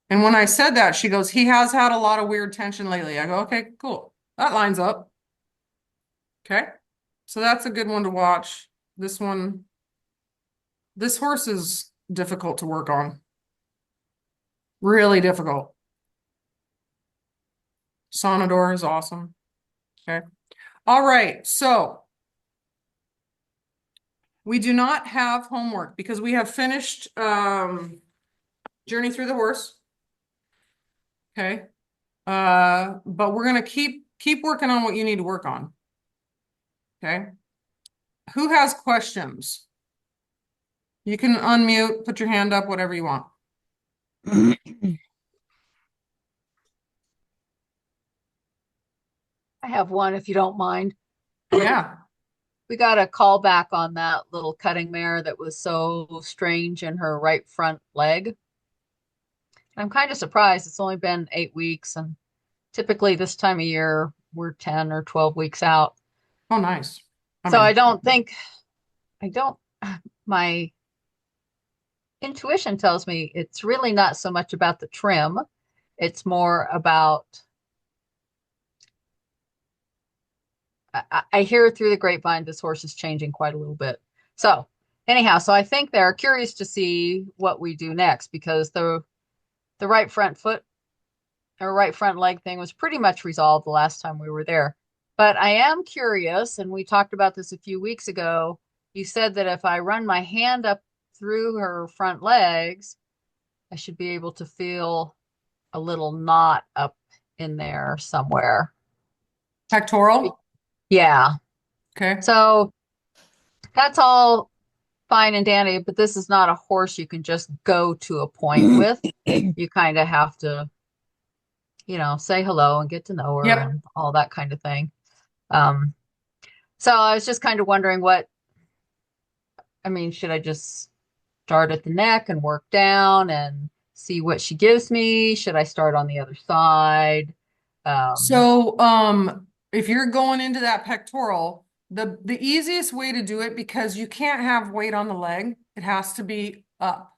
And when I said that, she goes, he has had a lot of weird tension lately. I go, okay, cool. That lines up. Okay. So that's a good one to watch. This one, this horse is difficult to work on. Really difficult. Sonador is awesome. Okay. All right. So we do not have homework because we have finished Journey Through the Horse. Okay. But we're gonna keep working on what you need to work on. Okay. Who has questions? You can unmute, put your hand up, whatever you want. I have one if you don't mind. Yeah. We got a call back on that little cutting mare that was so strange in her right front leg. I'm kind of surprised. It's only been 8 weeks, and typically this time of year we're 10 or 12 weeks out. Oh, nice. So I don't, my intuition tells me it's really not so much about the trim. It's more about, I hear through the grapevine this horse is changing quite a little bit. So anyhow, so I think they're curious to see what we do next because the right front foot or right front leg thing was pretty much resolved the last time we were there. But I am curious, and we talked about this a few weeks ago, you said that if I run my hand up through her front legs, I should be able to feel a little knot up in there somewhere. Pectoral. Yeah. Okay. So that's all fine and dandy, but this is not a horse you can just go to a point with. You kind of have to, say hello and get to know her Yep. and all that kind of thing. Um, so I was just kind of wondering should I just start at the neck and work down and see what she gives me? Should I start on the other side? Um, So, if you're going into that pectoral, the easiest way to do it, because you can't have weight on the leg, it has to be up.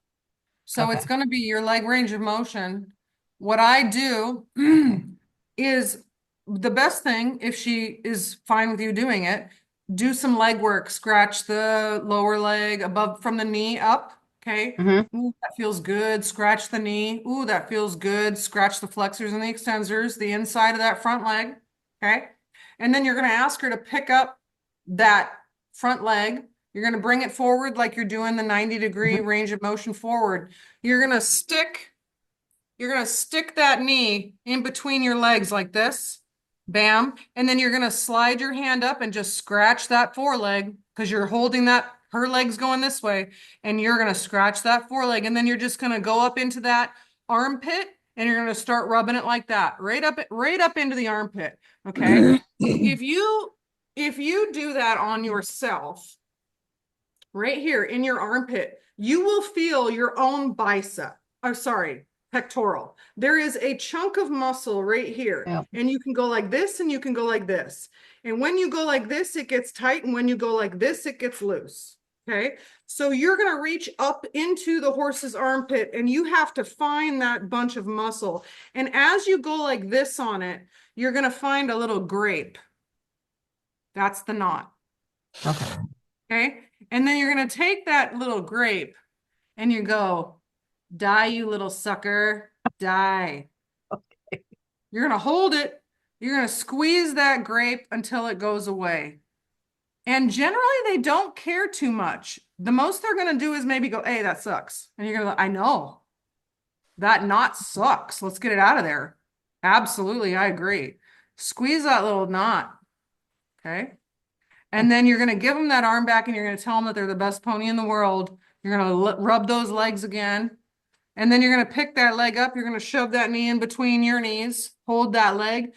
So it's okay. going to be your leg range of motion. What I do is the best thing, if she is fine with you doing it, do some leg work, scratch the lower leg above from the knee up. Okay. Hmm. Ooh, that feels good. Scratch the knee. Ooh, that feels good. Scratch the flexors and the extensors, the inside of that front leg. Okay. And then you're going to ask her to pick up that front leg. You're going to bring it forward like you're doing the 90-degree range of motion forward. You're going to stick that knee in between your legs like this. Bam. And then you're going to slide your hand up and just scratch that foreleg because you're holding that, her leg's going this way, and you're going to scratch that foreleg. And then you're just going to go up into that armpit and you're going to start rubbing it like that, right up into the armpit. Okay. If you do that on yourself, right here in your armpit, you will feel your own bicep. Oh, sorry, pectoral. There is a chunk of muscle right here, Yeah. and you can go like this and you can go like this. And when you go like this, it gets tight, and when you go like this, it gets loose. Okay. So you're going to reach up into the horse's armpit and you have to find that bunch of muscle. And as you go like this on it, you're going to find a little grape. That's the knot. Okay. Okay. And then you're going to take that little grape and you go, die, you little sucker, die. Okay. You're going to hold it. You're going to squeeze that grape until it goes away. And generally, they don't care too much. The most they're going to do is maybe go, hey, that sucks. And you're going to, I know that knot sucks. Let's get it out of there. Absolutely. I agree. Squeeze that little knot. Okay. And then you're going to give them that arm back and you're going to tell them that they're the best pony in the world. You're going to rub those legs again. And then you're going to pick that leg up. You're going to shove that knee in between your knees, hold that leg,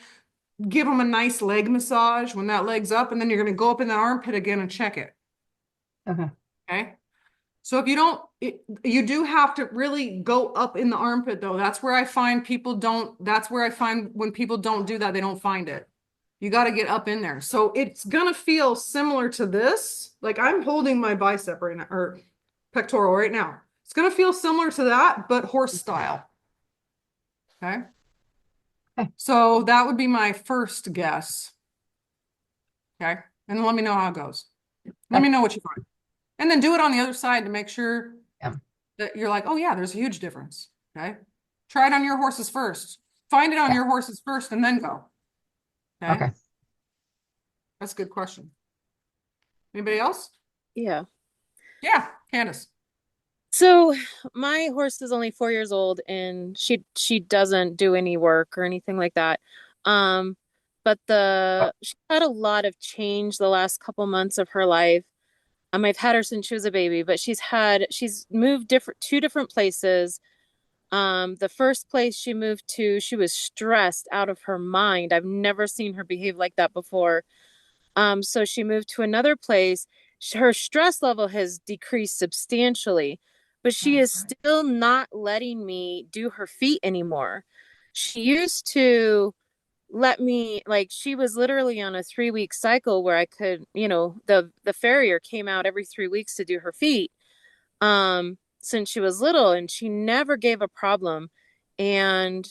give them a nice leg massage when that leg's up. And then you're going to go up in that armpit again and check it. Okay. Okay. So if you don't, you do have to really go up in the armpit though. That's where I find when people don't do that, they don't find it. You got to get up in there. So it's going to feel similar to this. Like I'm holding my bicep right now, or pectoral right now. It's going to feel similar to that, but horse style. Okay. So that would be my first guess. Okay. And let me know how it goes. Let me know what you find. And then do it on the other side to make sure Yeah. that you're like, oh yeah, there's a huge difference. Okay. Try it on your horses first. Find it on Yeah. your horses first and then go. Okay. That's a good question. Anybody else? Yeah. Yeah, Candace. So my horse is only 4 years old and she doesn't do any work or anything like that. But she had a lot of change the last couple months of her life. I've had her since she was a baby, but she's moved two different places. The first place she moved to, she was stressed out of her mind. I've never seen her behave like that before. So she moved to another place. Her stress level has decreased substantially, but she is still not letting me do her feet anymore. She used to let me, like, she was literally on a 3-week cycle where I could, the farrier came out every 3 weeks to do her feet, since she was little, and she never gave a problem. And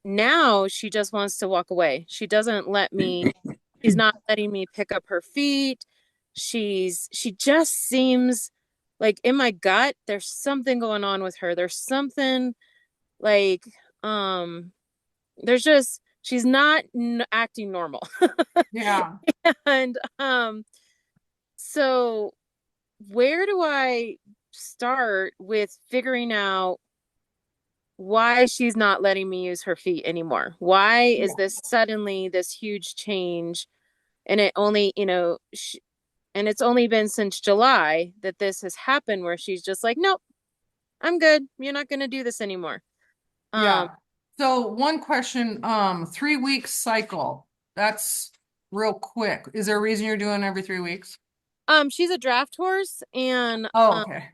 now she just wants to walk away. She doesn't let me, she's not letting me pick up her feet. She just seems like, in my gut, there's something going on with her. There's something like, she's not acting normal. Yeah. And so where do I start with figuring out why she's not letting me use her feet anymore? Why is Yeah. this suddenly this huge change? And it only, and it's only been since July that this has happened where she's just like, nope, I'm good. You're not going to do this anymore. Yeah. So one question, 3 week cycle. That's real quick. Is there a reason you're doing every 3 weeks? She's a draft horse and Oh, okay.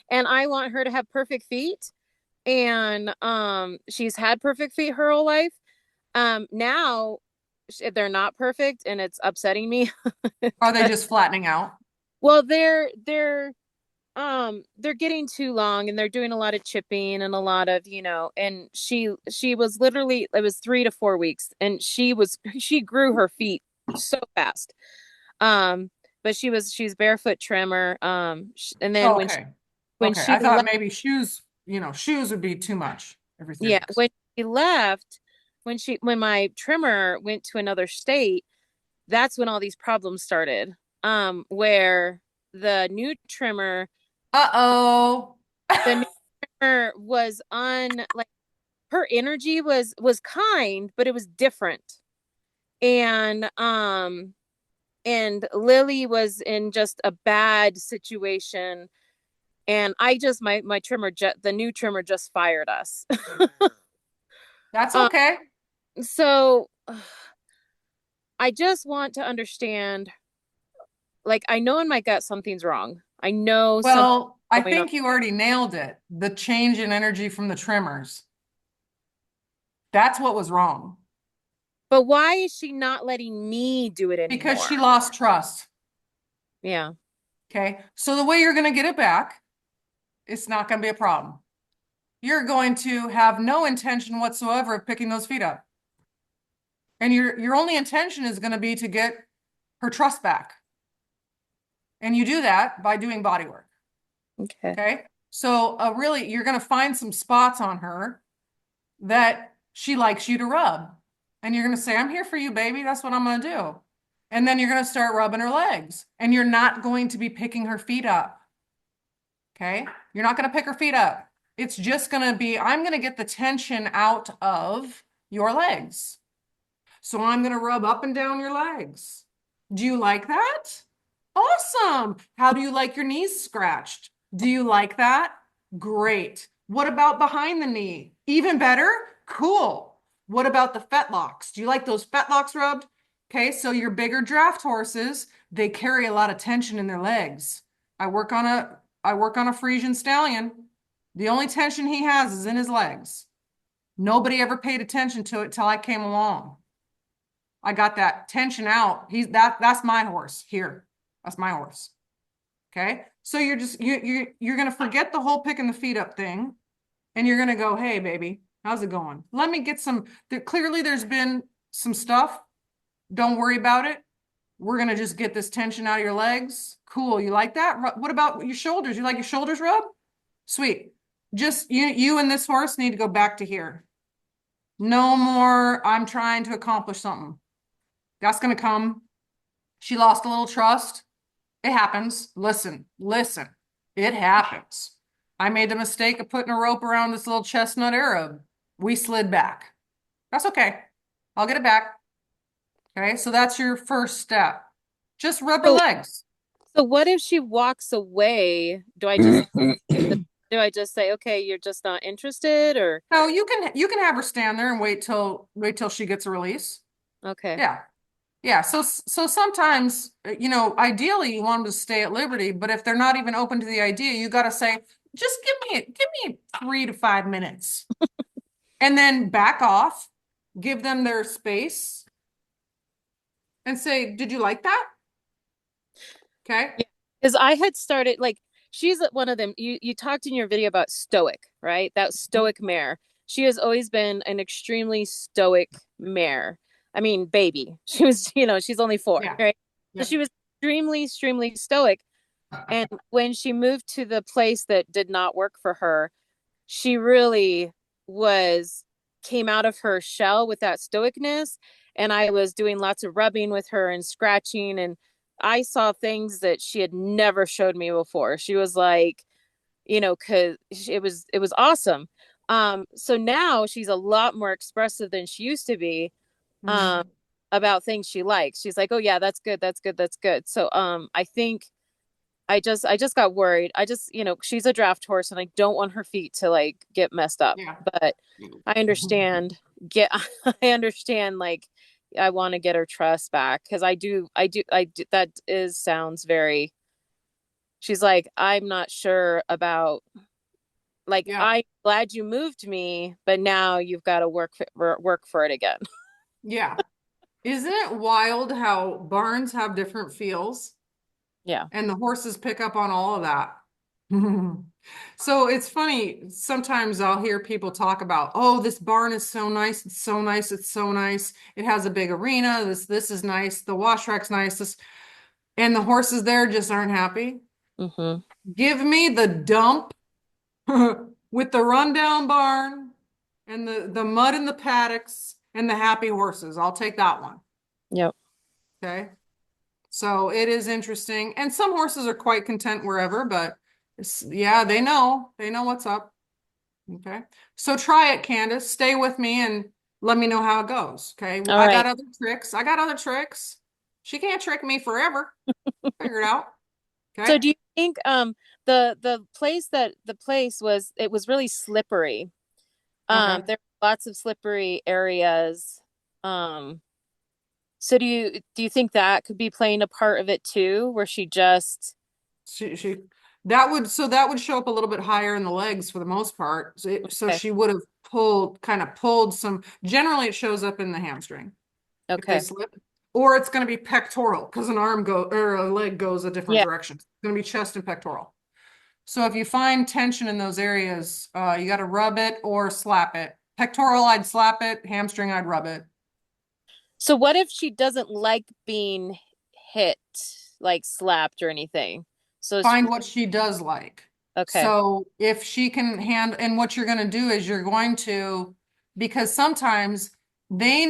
and I want her to have perfect feet. And she's had perfect feet her whole life. Now they're not perfect and it's upsetting me. Are they just flattening out? Well, they're getting too long and they're doing a lot of chipping and a lot of, and she was literally, it was 3 to 4 weeks and she grew her feet so fast. But she's barefoot trimmer. And then Oh, when okay. when Okay. she I thought left, maybe shoes, shoes would be too much every three yeah, weeks. when she left, when my trimmer went to another state, that's when all these problems started. Where the new trimmer, Uh-oh. the new trimmer was on, like, her energy was kind, but it was different. And Lily was in just a bad situation. And I just my trimmer the new trimmer just fired us. That's um, okay. so I just want to understand, like, I know in my gut something's wrong. I know something's Well, I going on. think you already nailed it. The change in energy from the trimmers. That's what was wrong But why is she not letting me do it because she anymore? lost trust. Yeah. Okay. So the way you're going to get it back, it's not going to be a problem. You're going to have no intention whatsoever of picking those feet up. And your only intention is going to be to get her trust back. And you do that by doing body work. Okay. Okay. So really, you're going to find some spots on her that she likes you to rub. And you're going to say, I'm here for you, baby. That's what I'm going to do. And then you're going to start rubbing her legs. And you're not going to be picking her feet up. Okay. You're not going to pick her feet up. It's just going to be, I'm going to get the tension out of your legs. So I'm going to rub up and down your legs. Do you like that? Awesome. How do you like your knees scratched? Do you like that? Great. What about behind the knee? Even better? Cool. What about the fetlocks? Do you like those fetlocks rubbed? Okay, so your bigger draft horses, they carry a lot of tension in their legs. I work on a Frisian stallion. The only tension he has is in his legs. Nobody ever paid attention to it till I came along. I got that tension out. That's my horse here. That's my horse. Okay. So you're gonna forget the whole picking the feet up thing, and you're gonna go, hey baby, how's it going? Let me get some. Clearly, there's been some stuff. Don't worry about it. We're gonna just get this tension out of your legs. Cool. You like that? What about your shoulders? You like your shoulders rubbed? Sweet. Just you and this horse need to go back to here. No more. I'm trying to accomplish something. That's gonna come. She lost a little trust. It happens. Listen. It happens. I made the mistake of putting a rope around this little chestnut Arab. We slid back. That's okay. I'll get it back. Okay, so that's your first step. Just rub her So, legs. so what if she walks away? Do I just say, okay, you're just not interested, or No, you can have her stand there and wait till she gets a release. okay. Yeah. Yeah, so sometimes, ideally you want them to stay at liberty, but if they're not even open to the idea, you got to say, just give me 3 to 5 minutes, and then back off, give them their space, and say, did you like that? Okay. Because I had started, like, she's one of them. You talked in your video about stoic, right? That stoic mare. She has always been an extremely stoic mare. I mean, baby. She was, she's only 4, Yeah. right? So Yeah. she was extremely stoic. And when she moved to the place that did not work for her, she really came out of her shell with that stoicness. And I was doing lots of rubbing with her and scratching, and I saw things that she had never showed me before. She was like, because it was awesome. So now she's a lot more expressive than she used to be, um, Mhm. about things she likes. She's like, oh yeah, that's good, that's good, that's good. So I think I just got worried. She's a draft horse and I don't want her feet to like get messed up. Yeah. But I understand get I understand like I want to get her trust back because I do that is sounds very she's like, I'm not sure about like Yeah. I'm glad you moved me, but now you've got to work for it again. Yeah. Isn't it wild how barns have different feels Yeah. and the horses pick up on all of that? So it's funny, sometimes I'll hear people talk about, oh, this barn is so nice, it's so nice, it's so nice. It has a big arena, this is nice, the wash rack's nice, and the horses there just aren't happy. Hmm. Give me the dump with the rundown barn and the mud in the paddocks and the happy horses. I'll take that one. Yep. Okay. So it is interesting. And some horses are quite content wherever, but yeah, they know what's up. Okay. So try it, Candace. Stay with me and let me know how it goes. Okay. All I got right. other tricks. I got other tricks. She can't trick me forever. Figure it out. So Okay. do you think the place was really slippery. Okay. There were lots of slippery areas. Um, so do you think that could be playing a part of it too, where she just She that would show up a little bit higher in the legs for the most part. So okay, she would have pulled some. Generally, it shows up in the hamstring if they okay. slip, or it's going to be pectoral because an arm go or a leg goes a different Yeah. direction. It's going to be chest and pectoral. So if you find tension in those areas, you got to rub it or slap it. Pectoral, I'd slap it. Hamstring, I'd rub it. So what if she doesn't like being hit, like slapped or anything? So Find what she does like. okay. So if she can and what you're going to do is you're going to, because sometimes what they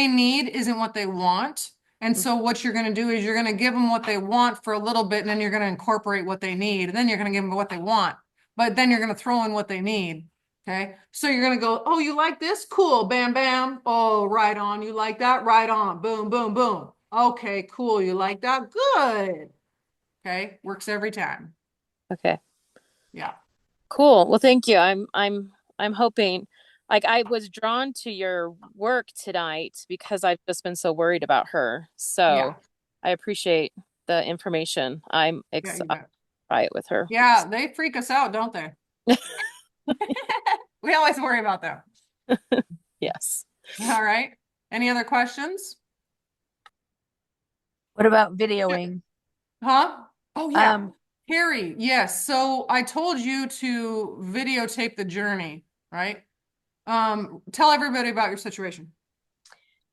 need isn't what they want. And so what you're going to do is you're going to give them what they want for a little bit, and then you're going to incorporate what they need, and then you're going to give them what they want, but then you're going to throw in what they need. Okay. So you're going to go, oh, you like this? Cool. Bam, bam. Oh, right on. You like that? Right on. Boom, boom, boom. Okay, cool. You like that? Good. Okay, works every time. Okay. Yeah. Cool. Well, thank you. I'm hoping like I was drawn to your work tonight because I've just been so worried about her. Yeah. So I appreciate the information. Yeah, you I'll bet. try it with her. Yeah, they freak us out, don't they? We always worry about them. Yes. All right. Any other questions? What about videoing? Huh? Oh, yeah. Um, Harry, yes. So I told you to videotape the journey, right? Tell everybody about your situation.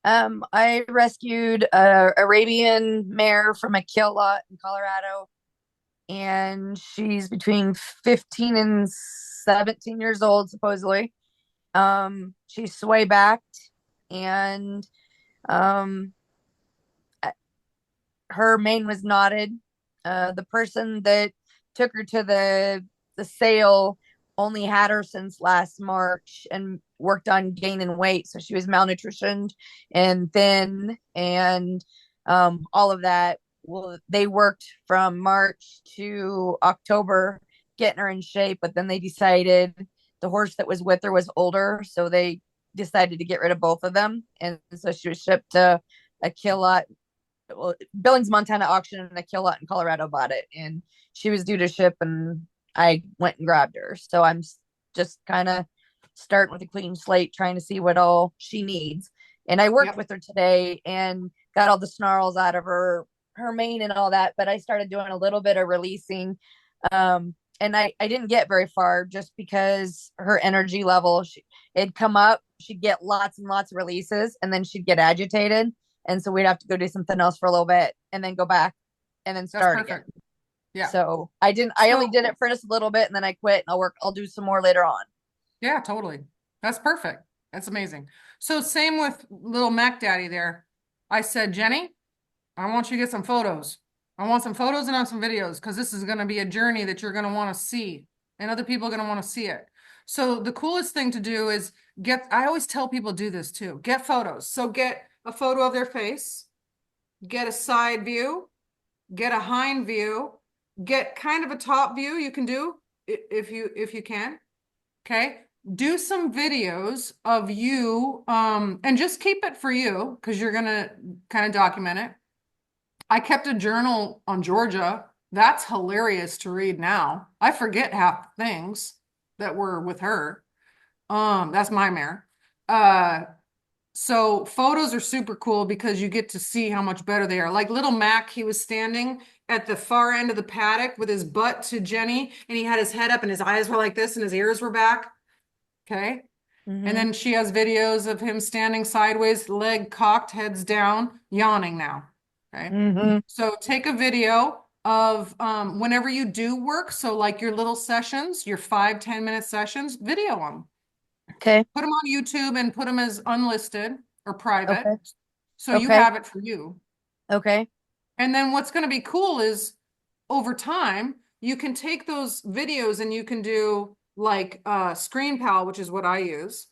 I rescued a Arabian mare from a kill lot in Colorado, and she's between 15 and 17 years old, supposedly. She's sway backed, and um, her mane was knotted. The person that took her to the sale only had her since last March and worked on gaining weight, so she was malnutritioned and thin, and all of that. Well, they worked from March to October getting her in shape, but then they decided the horse that was with her was older, so they decided to get rid of both of them, and so she was shipped to a kill lot, well, Billings, Montana auction, and a kill lot in Colorado bought it, and she was due to ship, and I went and grabbed her. So I'm just kind of starting with a clean slate, trying to see what all she needs. And I worked Yep. with her today and got all the snarls out of her mane and all that, but I started doing a little bit of releasing. And I didn't get very far just because her energy level, it'd come up, she'd get lots and lots of releases, and then she'd get agitated, and so we'd have to go do something else for a little bit and then go back and then That's start again. perfect. Yeah. So I only So, did it for just a little bit and then I quit, and I'll do some more later on. yeah, totally. That's perfect. That's amazing. So same with little Mac Daddy there. I said, Jenny, I want you to get some photos. I want some photos and some videos because this is going to be a journey that you're going to want to see and other people are going to want to see it. So the coolest thing to do is I always tell people do this too. Get photos. So get a photo of their face, get a side view, get a hind view, get kind of a top view you can do if you can. Okay. Do some videos of you and just keep it for you because you're gonna kind of document it. I kept a journal on Georgia. That's hilarious to read now. I forget half the things that were with her. That's my mare. So photos are super cool because you get to see how much better they are. Like little Mac, he was standing at the far end of the paddock with his butt to Jenny, and he had his head up and his eyes were like this and his ears were back. Okay. Mhm. And then she has videos of him standing sideways, leg cocked, heads down, yawning now. Okay. Mhm. So take a video of whenever you do work. So like your little sessions, your 5-10 minute sessions, video them. Okay. Put them on YouTube and put them as unlisted or private. Okay. So you Okay. have it for you. Okay. And then what's going to be cool is over time, you can take those videos and you can do like ScreenPal, which is what I use,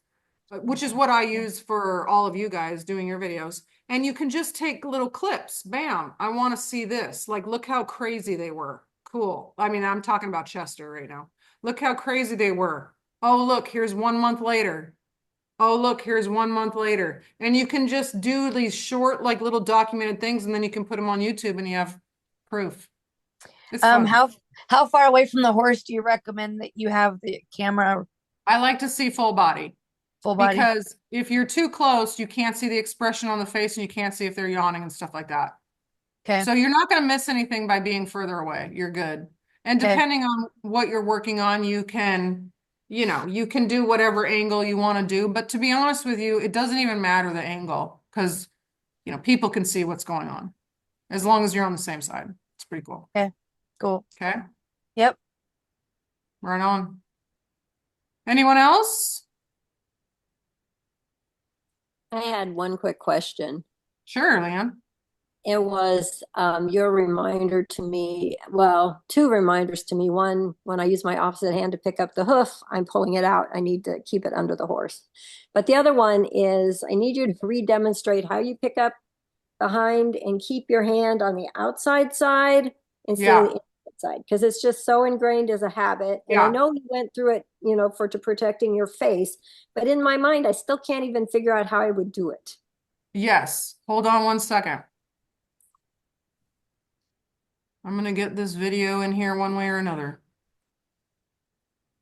which is what I use for all of you guys doing your videos. And you can just take little clips. Bam, I want to see this. Like, look how crazy they were. Cool. I mean, I'm talking about Chester right now. Look how crazy they were. Oh, look, here's 1 month later. Oh, look, here's 1 month later. And you can just do these short, like little documented things, and then you can put them on YouTube and you have proof. It's fun. How far away from the horse do you recommend that you have the camera I like to see full body full body? because if you're too close, you can't see the expression on the face and you can't see if they're yawning and stuff like that. Okay. So you're not going to miss anything by being further away. You're good. And Okay. depending on what you're working on, you can do whatever angle you want to do. But to be honest with you, it doesn't even matter the angle because, people can see what's going on as long as you're on the same side. It's pretty cool. Okay. Cool. Okay. Yep. Right on. Anyone else? I had one quick question. Sure, Leanne. It was your reminder to me, well, two reminders to me. One, when I use my opposite hand to pick up the hoof, I'm pulling it out. I need to keep it under the horse. But the other one is I need you to re-demonstrate how you pick up behind and keep your hand on the outside side instead of the inside side, because it's just so ingrained as a habit. And I Yeah. know you went through it, to protecting your face, but in my mind, I still can't even figure out how I would do it. Yes. Hold on 1 second. I'm going to get this video in here one way or another.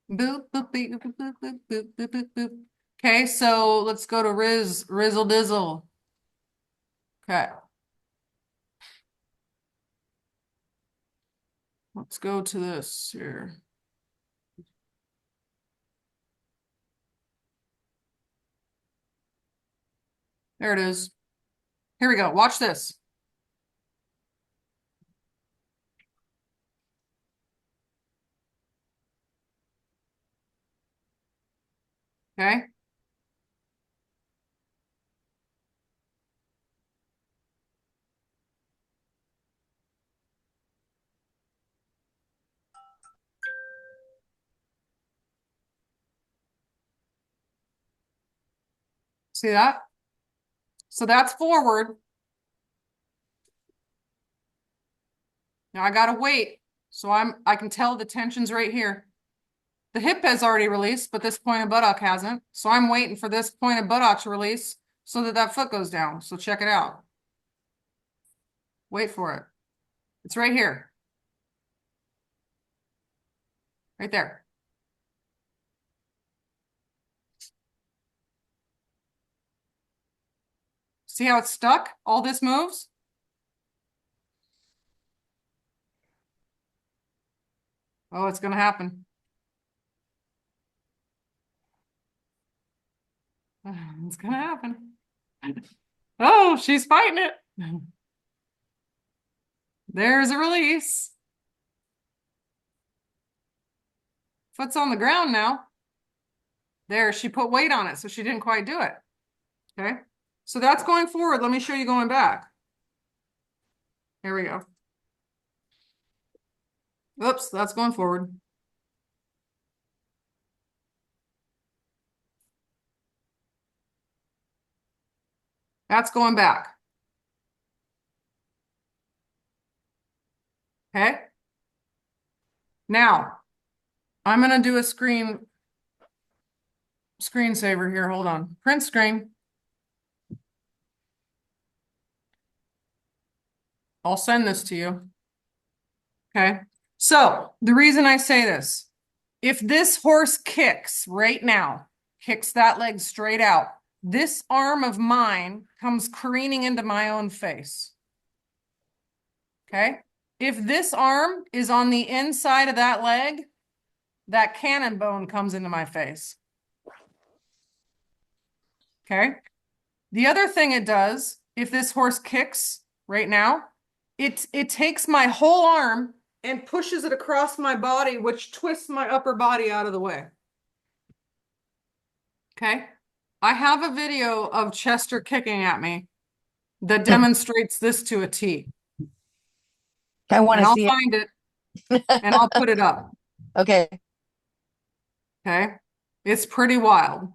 Boop, boop, boop, boop, boop, boop, boop, boop, boop, boop. Okay, so let's go to Rizzle Dizzle. Okay. Let's go to this here. There it is. Here we go. Watch this. Okay. See that? So that's forward. Now I gotta wait. So I can tell the tension's right here. The hip has already released, but this pointed buttock hasn't. So I'm waiting for this pointed buttock to release so that foot goes down. So check it out. Wait for it. It's right here. Right there. See how it's stuck? All this moves? Oh, it's gonna happen. It's gonna happen. Oh, she's fighting it. There's a release. Foot's on the ground now. There, she put weight on it, so she didn't quite do it. Okay, so that's going forward. Let me show you going back. Here we go. Oops, that's going forward. That's going back. Okay. Now, I'm gonna do a screensaver here. Hold on. Print screen. I'll send this to you. Okay. So the reason I say this, if this horse kicks right now, kicks that leg straight out, this arm of mine comes careening into my own face. Okay. If this arm is on the inside of that leg, that cannon bone comes into my face. Okay. The other thing it does, if this horse kicks right now, it takes my whole arm and pushes it across my body, which twists my upper body out of the way. Okay. I have a video of Chester kicking at me that demonstrates this to a T. I want And to I'll see find it and I'll put it up. it. Okay. Okay. It's pretty wild.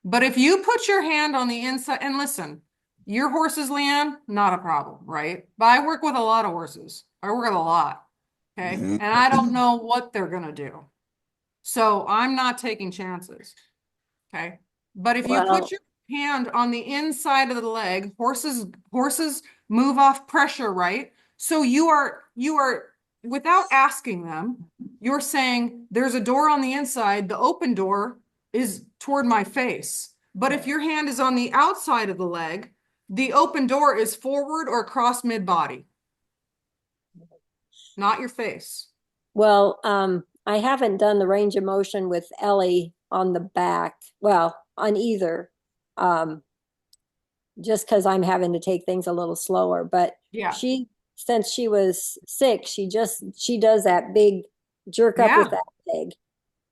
But if you put your hand on the inside, and listen, your horses, Leanne, not a problem, right? But I work with a lot of horses. I work with a lot. Okay. And I don't know what they're going to do. So I'm not taking chances. Okay. But if you Well- put your hand on the inside of the leg, horses move off pressure, right? So you are without asking them, you're saying there's a door on the inside, the open door is toward my face. But if your hand is on the outside of the leg, the open door is forward or across mid-body, not your face. Well, I haven't done the range of motion with Ellie on the back. Well, on either. Just because I'm having to take things a little slower. But Yeah. since she was sick, she does that big jerk up with Yeah. that leg.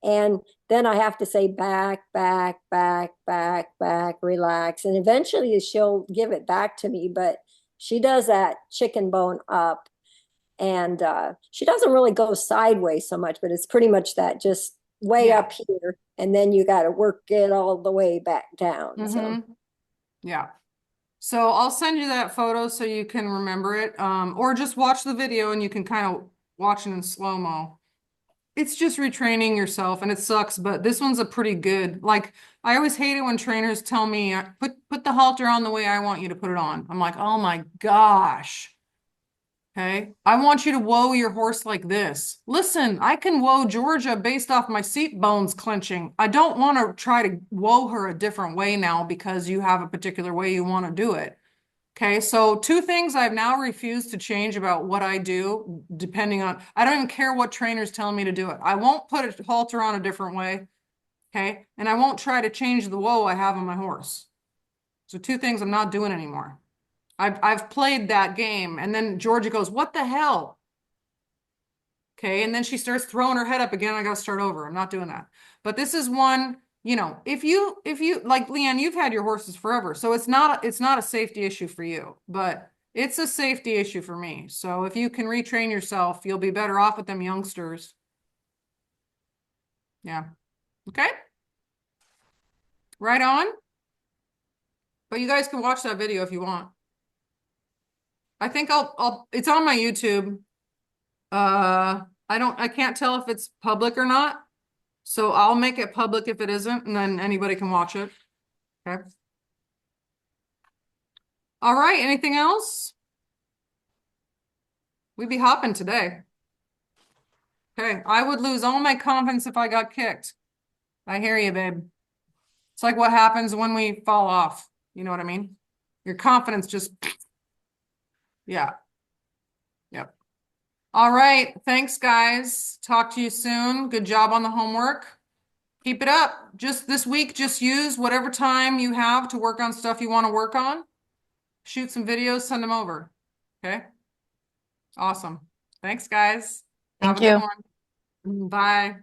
And then I have to say back, back, back, back, back, relax. And eventually she'll give it back to me, but she does that chicken bone up. And she doesn't really go sideways so much, but it's pretty much that just way Yeah. up here. And then you got to work it all the way back down. So Mhm. Yeah. So I'll send you that photo so you can remember it. Or just watch the video and you can kind of watch it in slow-mo. It's just retraining yourself and it sucks, but this one's a pretty good, like, I always hate it when trainers tell me, put the halter on the way I want you to put it on. I'm like, oh my gosh. Okay. I want you to whoa your horse like this. Listen, I can whoa Georgia based off my seat bones clenching. I don't want to try to whoa her a different way now because you have a particular way you want to do it. Okay, so two things I've now refused to change about what I do, depending on, I don't even care what trainer's telling me to do it. I won't put a halter on a different way. Okay, and I won't try to change the whoa I have on my horse. So two things I'm not doing anymore. I've played that game, and then Georgia goes, "What the hell?" Okay, and then she starts throwing her head up again. I got to start over. I'm not doing that. But this is one, if you like Leanne, you've had your horses forever, so it's not a safety issue for you, but it's a safety issue for me. So if you can retrain yourself, you'll be better off with them youngsters. Yeah. Okay. Right on. But you guys can watch that video if you want. I think it's on my YouTube. I can't tell if it's public or not. So I'll make it public if it isn't, and then anybody can watch it. Okay. All right, anything else? We'd be hopping today. Okay, I would lose all my confidence if I got kicked. I hear you, babe. It's like what happens when we fall off. You know what I mean? Your confidence just, yeah. Yep. All right, thanks, guys. Talk to you soon. Good job on the homework. Keep it up. Just this week, just use whatever time you have to work on stuff you want to work on. Shoot some videos, send them over. Okay. Awesome. Thanks, guys. Have Thank a you. good one. Bye.